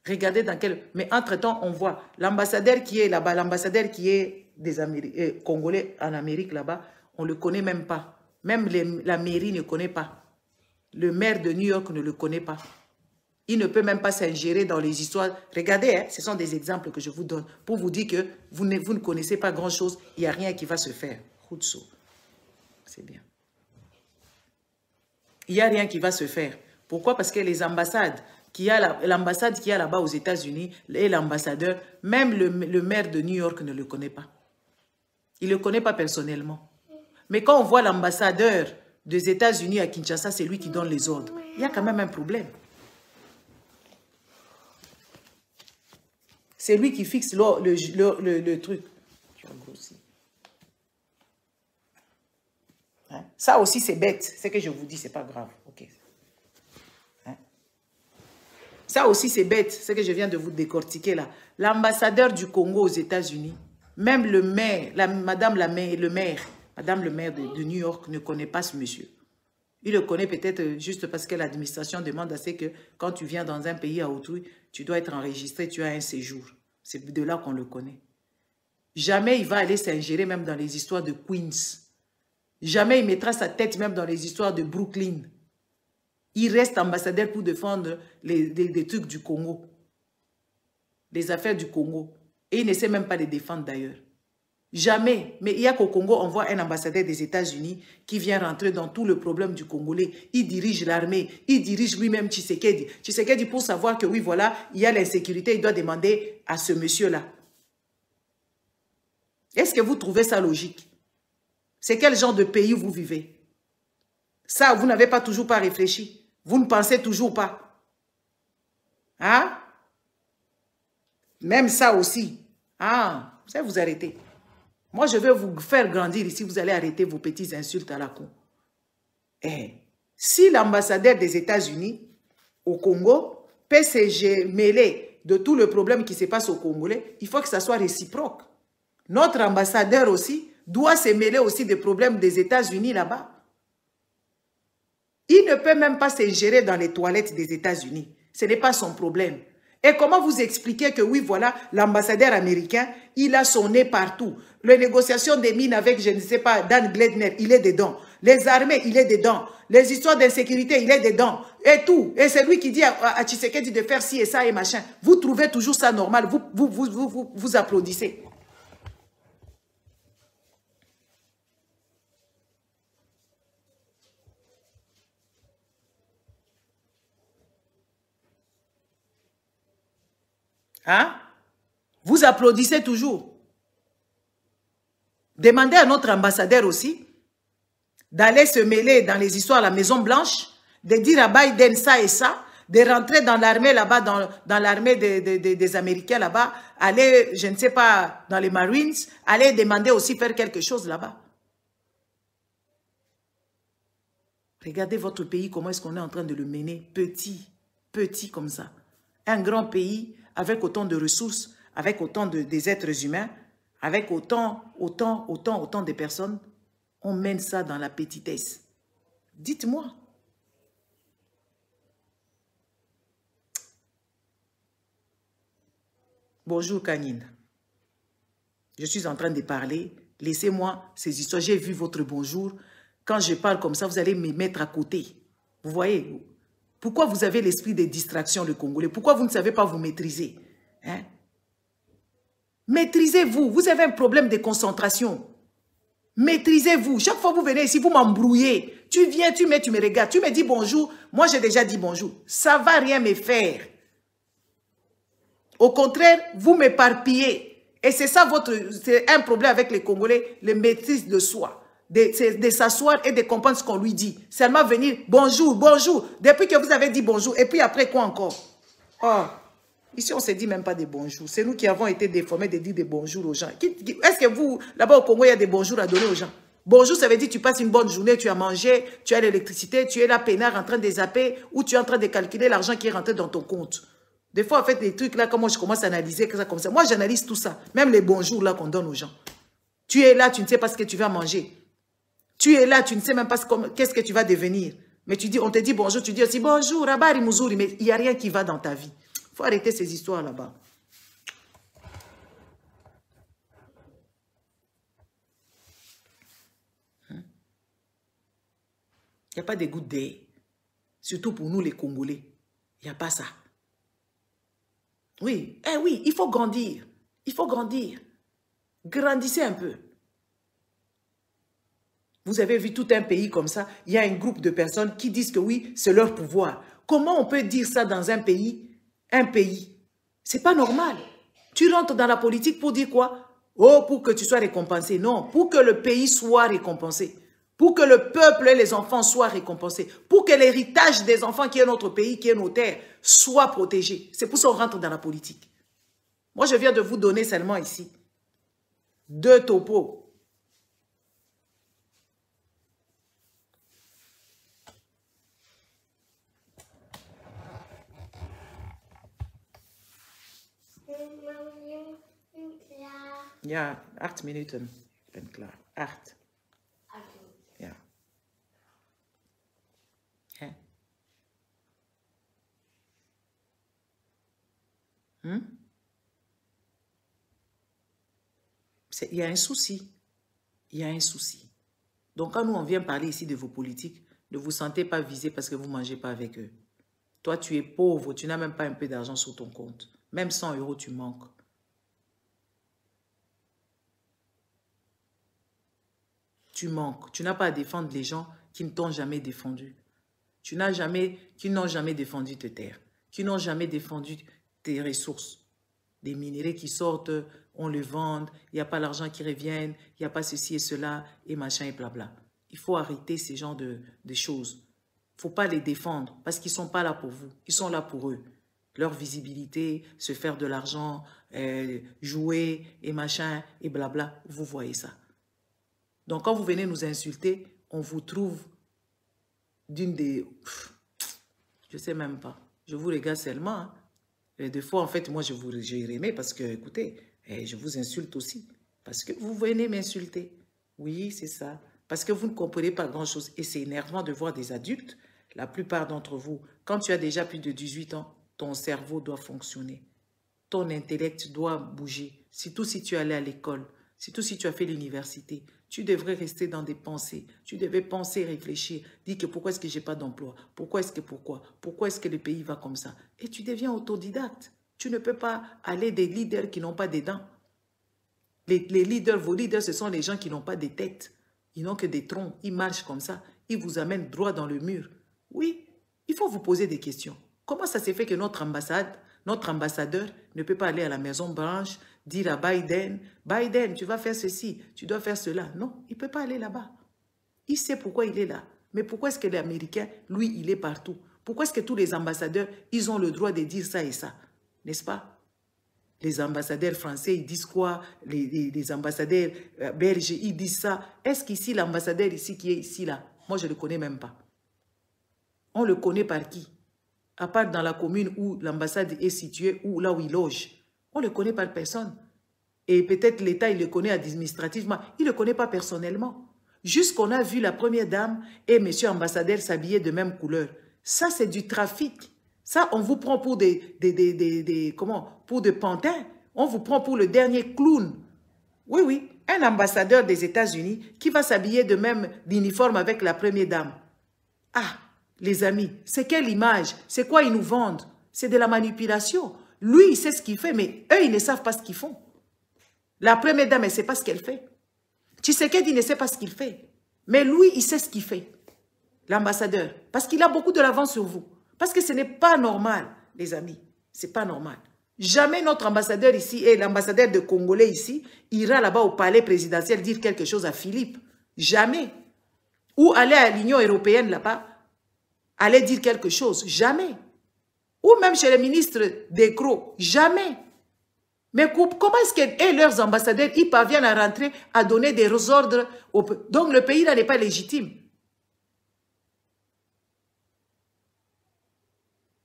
Regardez dans quel... Mais entre-temps, on voit l'ambassadeur qui est là-bas, l'ambassadeur qui est des Congolais en Amérique là-bas, on ne le connaît même pas. Même la mairie ne connaît pas. Le maire de New York ne le connaît pas. Il ne peut même pas s'ingérer dans les histoires. Regardez, hein, ce sont des exemples que je vous donne pour vous dire que vous ne connaissez pas grand-chose. Il n'y a rien qui va se faire. Routso. C'est bien. Il n'y a rien qui va se faire. Pourquoi? Parce que les ambassades, l'ambassade qui est là-bas aux États-Unis et l'ambassadeur, même le maire de New York ne le connaît pas. Il ne le connaît pas personnellement. Mais quand on voit l'ambassadeur des États-Unis à Kinshasa, c'est lui qui donne les ordres. Il y a quand même un problème. C'est lui qui fixe le truc. Tu as grossi. Hein? Ça aussi, c'est bête. Ce que je vous dis, ce n'est pas grave. Ok. Hein? Ça aussi, c'est bête. Ce que je viens de vous décortiquer là. L'ambassadeur du Congo aux États-Unis, même le maire, madame le maire de New York ne connaît pas ce monsieur. Il le connaît peut-être juste parce que l'administration demande assez que quand tu viens dans un pays à autrui, tu dois être enregistré, tu as un séjour. C'est de là qu'on le connaît. Jamais il va aller s'ingérer même dans les histoires de Queens. Jamais il mettra sa tête même dans les histoires de Brooklyn. Il reste ambassadeur pour défendre les trucs du Congo. Les affaires du Congo. Et il ne sait même pas les défendre d'ailleurs. Jamais. Mais il y a qu'au Congo, on voit un ambassadeur des États-Unis qui vient rentrer dans tout le problème du Congolais. Il dirige l'armée. Il dirige lui-même Tshisekedi. Tshisekedi, pour savoir que oui, voilà, il y a l'insécurité, il doit demander à ce monsieur-là. Est-ce que vous trouvez ça logique? C'est quel genre de pays vous vivez? Ça, vous n'avez pas toujours pas réfléchi. Vous ne pensez toujours pas. Hein? Même ça aussi. Ah, vous allez vous arrêter. Moi, je vais vous faire grandir ici. Vous allez arrêter vos petites insultes à la con. Eh, si l'ambassadeur des États-Unis au Congo peut se mêler de tout le problème qui se passe au Congolais, il faut que ça soit réciproque. Notre ambassadeur aussi doit se mêler aussi des problèmes des États-Unis là-bas. Il ne peut même pas s'ingérer dans les toilettes des États-Unis. Ce n'est pas son problème. Et comment vous expliquez que oui, voilà, l'ambassadeur américain, il a son nez partout. Les négociations des mines avec, je ne sais pas, Dan Gledner, il est dedans. Les armées, il est dedans. Les histoires d'insécurité, il est dedans. Et tout. Et c'est lui qui dit à Tshisekedi de faire ci et ça et machin. Vous trouvez toujours ça normal. Vous applaudissez. Hein? Vous applaudissez toujours. Demandez à notre ambassadeur aussi d'aller se mêler dans les histoires à la Maison Blanche, de dire à Biden ça et ça, de rentrer dans l'armée là-bas, dans l'armée des Américains là-bas, aller, je ne sais pas, dans les Marines, aller demander aussi faire quelque chose là-bas. Regardez votre pays, comment est-ce qu'on est en train de le mener, petit, petit comme ça. Un grand pays avec autant de ressources, avec autant des êtres humains, avec autant de personnes, on mène ça dans la petitesse. Dites-moi. Bonjour Kanine. Je suis en train de parler. Laissez-moi ces histoires. J'ai vu votre bonjour. Quand je parle comme ça, vous allez me mettre à côté. Vous voyez? Pourquoi vous avez l'esprit de distraction, le Congolais? Pourquoi vous ne savez pas vous maîtriser? Hein? Maîtrisez-vous. Vous avez un problème de concentration. Maîtrisez-vous. Chaque fois que vous venez ici, vous m'embrouillez. Tu viens, tu me regardes, tu me dis bonjour. Moi, j'ai déjà dit bonjour. Ça ne va rien me faire. Au contraire, vous m'éparpillez. Et c'est ça c'est un problème avec les Congolais, le maîtrise de soi. De s'asseoir et de comprendre ce qu'on lui dit. Seulement venir, bonjour, bonjour. Depuis que vous avez dit bonjour, et puis après quoi encore? Oh, ici on ne se dit même pas des bonjours. C'est nous qui avons été déformés de dire des bonjours aux gens. Est-ce que vous, là-bas au Congo, il y a des bonjours à donner aux gens? Bonjour, ça veut dire que tu passes une bonne journée, tu as mangé, tu as l'électricité, tu es là peinard en train de zapper ou tu es en train de calculer l'argent qui est rentré dans ton compte. Des fois, en fait, les trucs là, comme moi, je commence à analyser ça comme ça. Moi, j'analyse tout ça. Même les bonjours là qu'on donne aux gens. Tu es là, tu ne sais pas ce que tu vas manger. Tu es là, tu ne sais même pas qu'est-ce que tu vas devenir. Mais tu dis, on te dit bonjour, tu dis aussi bonjour, Rabari Mouzouri, mais il n'y a rien qui va dans ta vie. Il faut arrêter ces histoires là-bas. Il n'y a pas de good day. Surtout pour nous les Congolais. Il n'y a pas ça. Oui, oui, il faut grandir. Il faut grandir. Grandissez un peu. Vous avez vu tout un pays comme ça, il y a un groupe de personnes qui disent que oui, c'est leur pouvoir. Comment on peut dire ça dans un pays? Un pays. C'est pas normal. Tu rentres dans la politique pour dire quoi? Oh, pour que tu sois récompensé. Non, pour que le pays soit récompensé. Pour que le peuple et les enfants soient récompensés. Pour que l'héritage des enfants qui est notre pays, qui est nos terres, soit protégé. C'est pour ça qu'on rentre dans la politique. Moi, je viens de vous donner seulement ici 2 topos. Ja, 8 minuten. Ik ben klaar. 8. Ja. Hè? Il y a un souci. Il y a un souci. Donc, quand nous, on vient parler ici de vos politiques, ne vous sentez pas visé parce que vous ne mangez pas avec eux. Toi, tu es pauvre, tu n'as même pas un peu d'argent sur ton compte. Même 100 €, tu manques. Tu manques. Tu n'as pas à défendre les gens qui ne t'ont jamais défendu. Qui n'ont jamais défendu tes terres. Qui n'ont jamais défendu tes ressources. Des minéraux qui sortent, on les vend, il n'y a pas l'argent qui revient, il n'y a pas ceci et cela, et machin et blabla. Il faut arrêter ces genres de choses. Il ne faut pas les défendre parce qu'ils ne sont pas là pour vous. Ils sont là pour eux. Leur visibilité, se faire de l'argent, jouer et machin et blabla. Vous voyez ça. Donc, quand vous venez nous insulter, on vous trouve d'une des... Je ne sais même pas. Je vous regarde seulement. Hein. Et des fois, en fait, moi, j'ai aimé parce que, écoutez, je vous insulte aussi. Parce que vous venez m'insulter. Oui, c'est ça. Parce que vous ne comprenez pas grand-chose. Et c'est énervant de voir des adultes, la plupart d'entre vous, quand tu as déjà plus de 18 ans, ton cerveau doit fonctionner. Ton intellect doit bouger. Surtout si tu es allé à l'école. Surtout si tu as fait l'université. Tu devrais rester dans des pensées. Tu devais penser, réfléchir. Dire que pourquoi est-ce que je n'ai pas d'emploi? Pourquoi est-ce que le pays va comme ça? Et tu deviens autodidacte. Tu ne peux pas aller des leaders qui n'ont pas des dents. Les leaders, vos leaders, ce sont les gens qui n'ont pas de tête. Ils n'ont que des troncs. Ils marchent comme ça. Ils vous amènent droit dans le mur. Oui, il faut vous poser des questions. Comment ça s'est fait que notre ambassadeur ne peut pas aller à la Maison Blanche, dire à Biden, Biden, tu vas faire ceci, tu dois faire cela. Non, il ne peut pas aller là-bas. Il sait pourquoi il est là. Mais pourquoi est-ce que l'Américain, lui, il est partout? Pourquoi est-ce que tous les ambassadeurs, ils ont le droit de dire ça et ça? N'est-ce pas? Les ambassadeurs français, ils disent quoi? Les ambassadeurs belges, ils disent ça. Est-ce qu'ici, l'ambassadeur ici qui est ici, là, moi, je ne le connais même pas. On le connaît par qui? À part dans la commune où l'ambassade est située, ou là où il loge. On ne le connaît par personne. Et peut-être l'État, il le connaît administrativement. Il ne le connaît pas personnellement. Jusqu'on a vu la première dame et monsieur ambassadeur s'habiller de même couleur. Ça, c'est du trafic. Ça, on vous prend pour pour des pantins. On vous prend pour le dernier clown. Oui, oui. Un ambassadeur des États-Unis qui va s'habiller de même d'uniforme avec la première dame. Ah, les amis, c'est quelle image? C'est quoi ils nous vendent? C'est de la manipulation. Lui, il sait ce qu'il fait, mais eux, ils ne savent pas ce qu'ils font. La première dame, elle ne sait pas ce qu'elle fait. Tshisekedi ne sait pas ce qu'il fait. Mais lui, il sait ce qu'il fait. L'ambassadeur. Parce qu'il a beaucoup de l'avance sur vous. Parce que ce n'est pas normal, les amis. Ce n'est pas normal. Jamais notre ambassadeur ici, et l'ambassadeur de Congolais ici, ira là-bas au palais présidentiel dire quelque chose à Philippe. Jamais. Ou aller à l'Union européenne là-bas, aller dire quelque chose. Jamais. Ou même chez les ministres d'Ecro. Jamais. Mais comment est-ce que leurs ambassadeurs, ils parviennent à rentrer, à donner des ordres au peuple? Donc le pays là n'est pas légitime.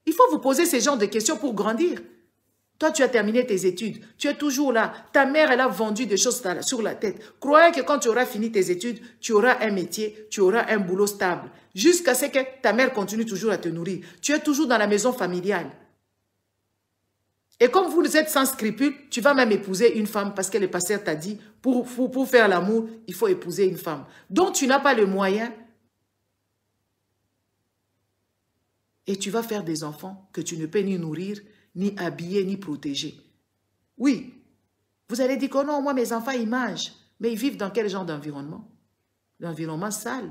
Il faut vous poser ces genres de questions pour grandir. Toi, tu as terminé tes études. Tu es toujours là. Ta mère, elle a vendu des choses sur la tête. Croyez que quand tu auras fini tes études, tu auras un métier, tu auras un boulot stable. Jusqu'à ce que ta mère continue toujours à te nourrir. Tu es toujours dans la maison familiale. Et comme vous êtes sans scrupules, tu vas même épouser une femme parce que le pasteur t'a dit, pour faire l'amour, il faut épouser une femme. Donc, tu n'as pas le moyen et tu vas faire des enfants que tu ne peux ni nourrir, ni habiller, ni protéger. Oui, vous allez dire que non, moi, mes enfants, ils mangent. Mais ils vivent dans quel genre d'environnement? L'environnement sale.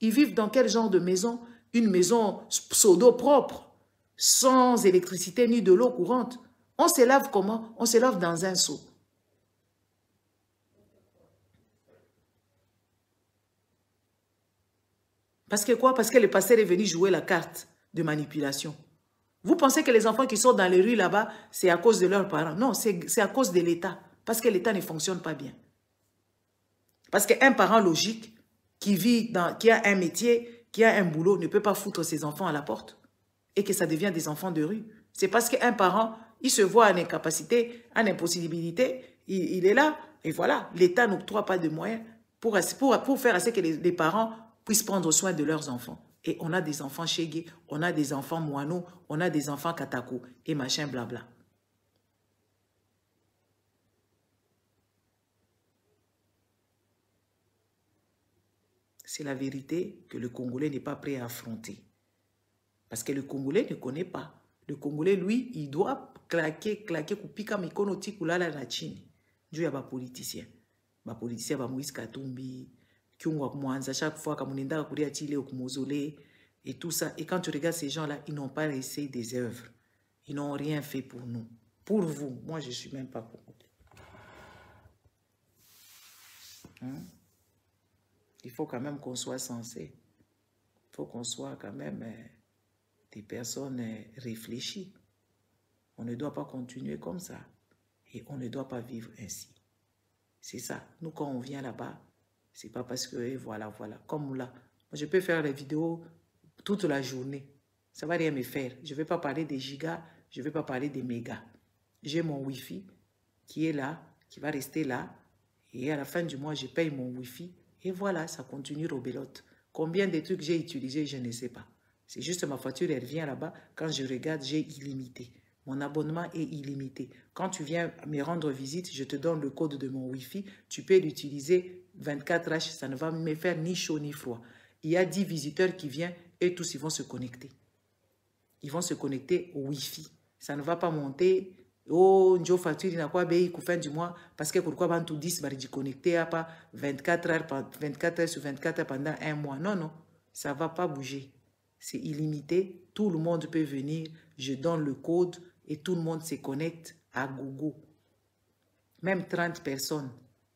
Ils vivent dans quel genre de maison? Une maison pseudo propre, sans électricité ni de l'eau courante. On se lave comment? On se lave dans un seau. Parce que quoi? Parce que le pasteur est venu jouer la carte de manipulation. Vous pensez que les enfants qui sont dans les rues là-bas, c'est à cause de leurs parents? Non, c'est à cause de l'État. Parce que l'État ne fonctionne pas bien. Parce qu'un parent logique qui a un métier, qui a un boulot, ne peut pas foutre ses enfants à la porte. Et que ça devient des enfants de rue. C'est parce qu'un parent, il se voit en incapacité, en impossibilité, il est là, et voilà, l'État n'octroie pas de moyens pour faire assez que les parents puissent prendre soin de leurs enfants. Et on a des enfants chégués, on a des enfants moineaux, on a des enfants katako, et machin blabla. C'est la vérité que le Congolais n'est pas prêt à affronter. Parce que le Congolais ne connaît pas. Le Congolais, lui, il doit claquer, kupika mikono tikulala na chini. Dieu ya ba politicien. Ba politicien ba Moïse Katumbi, Kyungwa Mwanza, chaque fois comme on est à Chile au mausolée et tout ça. Et quand tu regardes ces gens-là, ils n'ont pas laissé des œuvres. Ils n'ont rien fait pour nous. Pour vous. Moi, je ne suis même pas pour vous. Hein? Il faut quand même qu'on soit sensé. Il faut qu'on soit quand même des personnes réfléchies. On ne doit pas continuer comme ça. Et on ne doit pas vivre ainsi. C'est ça. Nous, quand on vient là-bas, c'est pas parce que, voilà. Comme là, je peux faire les vidéos toute la journée. Ça ne va rien me faire. Je ne vais pas parler des gigas, je ne vais pas parler des mégas. J'ai mon Wi-Fi qui est là, qui va rester là. Et à la fin du mois, je paye mon Wi-Fi. Et voilà, ça continue rebelote. Combien de trucs j'ai utilisés, je ne sais pas. C'est juste ma facture, elle vient là-bas. Quand je regarde, j'ai illimité. Mon abonnement est illimité. Quand tu viens me rendre visite, je te donne le code de mon Wi-Fi. Tu peux l'utiliser 24H. Ça ne va me faire ni chaud ni froid. Il y a 10 visiteurs qui viennent et tous, ils vont se connecter. Ils vont se connecter au Wi-Fi. Ça ne va pas monter. Oh, njo facture n'a quoi payer qu'au fin du mois parce que pourquoi ban tout 10 bari d'y connecter à pas 24 heures sur 24 heures pendant un mois. Non, non, ça ne va pas bouger. C'est illimité. Tout le monde peut venir. Je donne le code et tout le monde se connecte à gogo. même 30 personnes,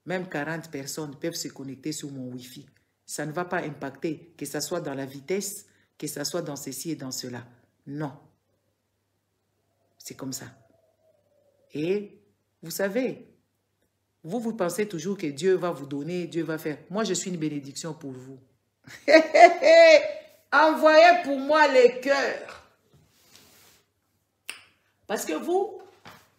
même 40 personnes peuvent se connecter sur mon Wi-Fi. Ça ne va pas impacter, que ce soit dans la vitesse, que ce soit dans ceci et dans cela. Non. C'est comme ça. Et vous savez, vous pensez toujours que Dieu va vous donner, Dieu va faire. Moi, je suis une bénédiction pour vous. Envoyez pour moi les cœurs. Parce que vous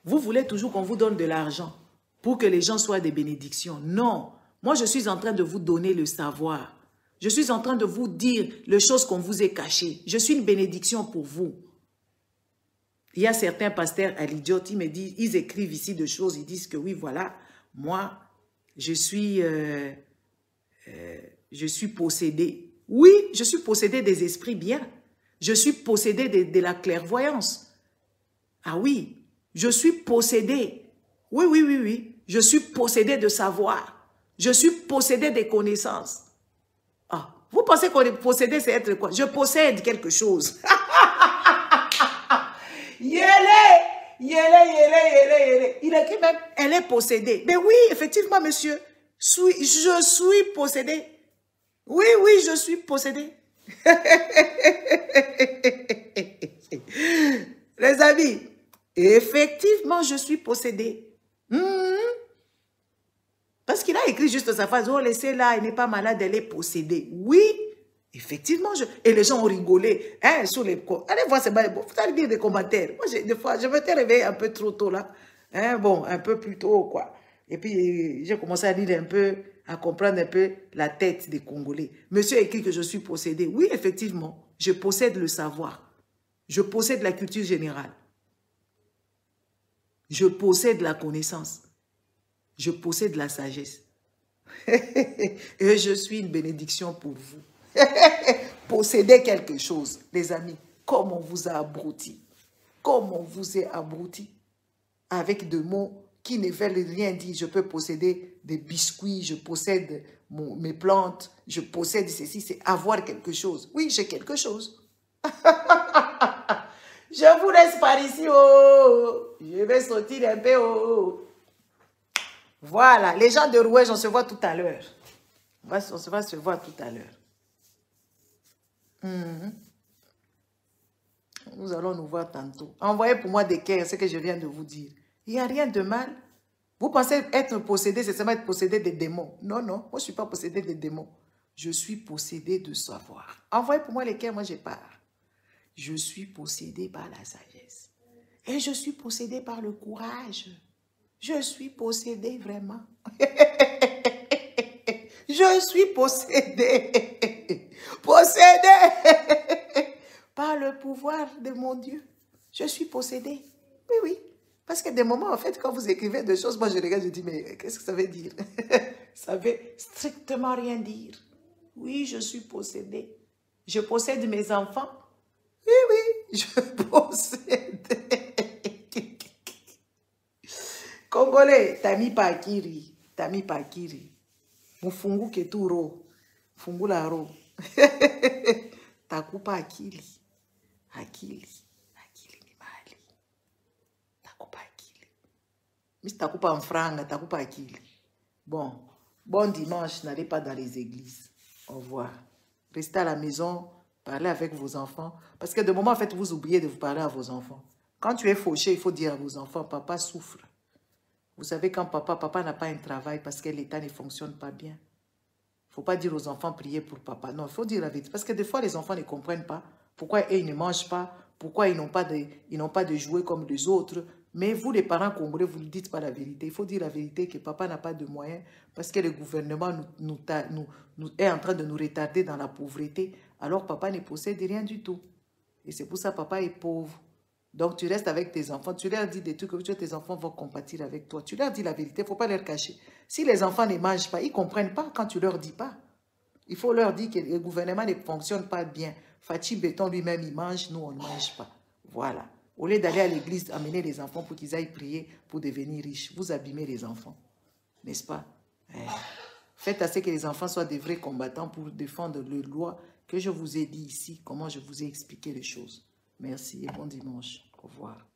voulez toujours qu'on vous donne de l'argent pour que les gens soient des bénédictions. Non. Moi, je suis en train de vous donner le savoir. Je suis en train de vous dire les choses qu'on vous est cachées. Je suis une bénédiction pour vous. Il y a certains pasteurs à l'idiote, ils me disent, ils écrivent ici des choses, ils disent que oui, voilà, moi, je suis possédé. Oui, je suis possédé des esprits bien. Je suis possédé de la clairvoyance. Ah oui, je suis possédé. Oui, oui, oui, oui. Je suis possédé de savoir. Je suis possédé des connaissances. Ah, vous pensez qu'on est possédé, c'est être quoi? Je possède quelque chose. Yélé, yélé, yélé, yélé, yélé. Il écrit même, elle est possédée. Mais oui, effectivement, monsieur, je suis possédé. Oui, oui, je suis possédé. Les amis, effectivement, je suis possédé. Parce qu'il a écrit juste sa phrase, oh, laissez-la, elle n'est pas malade, elle est possédée. Oui, effectivement, et les gens ont rigolé. Hein, sur les... Allez voir, vous allez lire des commentaires. Moi, des fois, je me suis réveillé un peu trop tôt là. Hein, bon, un peu plus tôt, quoi. Et puis, j'ai commencé à lire un peu, à comprendre un peu la tête des Congolais. Monsieur a écrit que je suis possédé. Oui, effectivement, je possède le savoir. Je possède la culture générale. Je possède la connaissance. Je possède la sagesse. Et je suis une bénédiction pour vous. Possédez quelque chose, les amis. Comme on vous a abruti. Comme on vous est abruti. Avec des mots qui ne veulent rien dire. Je peux posséder des biscuits, je possède mes plantes, je possède ceci. C'est avoir quelque chose. Oui, j'ai quelque chose. Je vous laisse par ici. Oh. Je vais sortir un peu. Oh. Voilà, les gens de Rouège, on se voit tout à l'heure. On va se voir tout à l'heure. Nous allons nous voir tantôt. Envoyez pour moi des cœurs, ce que je viens de vous dire. Il n'y a rien de mal. Vous pensez être possédé, c'est seulement être possédé des démons. Non, non, moi je ne suis pas possédé des démons. Je suis possédé de savoir. Envoyez pour moi les cœurs, moi je pars. Je suis possédé par la sagesse. Et je suis possédé par le courage. Je suis possédé vraiment. Je suis possédé. Possédé par le pouvoir de mon Dieu. Je suis possédé. Oui, oui. Parce que des moments, en fait, quand vous écrivez des choses, moi je regarde, je dis, mais qu'est-ce que ça veut dire? Ça veut strictement rien dire. Oui, je suis possédé. Je possède mes enfants. Oui, oui, je possède. Congolais, Tami Pakiri. Tami Pakiri. Mufungu keturo. Fungu la ro. Takupa akili. Akili. Akili ni mali. Takupa akili. Mis takupa mfranga, takupa akili. Bon. Bon dimanche, n'allez pas dans les églises. Au revoir. Restez à la maison, parlez avec vos enfants. Parce que de moment, en fait, vous oubliez de vous parler à vos enfants. Quand tu es fauché, il faut dire à vos enfants, papa souffre. Vous savez, quand papa n'a pas un travail parce que l'État ne fonctionne pas bien. Il ne faut pas dire aux enfants, priez pour papa. Non, il faut dire la vérité. Parce que des fois, les enfants ne comprennent pas pourquoi ils ne mangent pas, pourquoi ils n'ont pas de jouets comme les autres. Mais vous, les parents congolais, vous ne dites pas la vérité. Il faut dire la vérité que papa n'a pas de moyens parce que le gouvernement est en train de nous retarder dans la pauvreté. Alors, papa ne possède rien du tout. Et c'est pour ça que papa est pauvre. Donc, tu restes avec tes enfants, tu leur dis des trucs que tes enfants vont compatir avec toi. Tu leur dis la vérité, il ne faut pas leur cacher. Si les enfants ne mangent pas, ils ne comprennent pas quand tu leur dis pas. Il faut leur dire que le gouvernement ne fonctionne pas bien. Fatih Béton lui-même, il mange, nous, on ne mange pas. Voilà. Au lieu d'aller à l'église, amener les enfants pour qu'ils aillent prier pour devenir riches, vous abîmez les enfants. N'est-ce pas? Faites assez que les enfants soient des vrais combattants pour défendre les lois que je vous ai dit ici, comment je vous ai expliqué les choses. Merci et bon dimanche. Au revoir.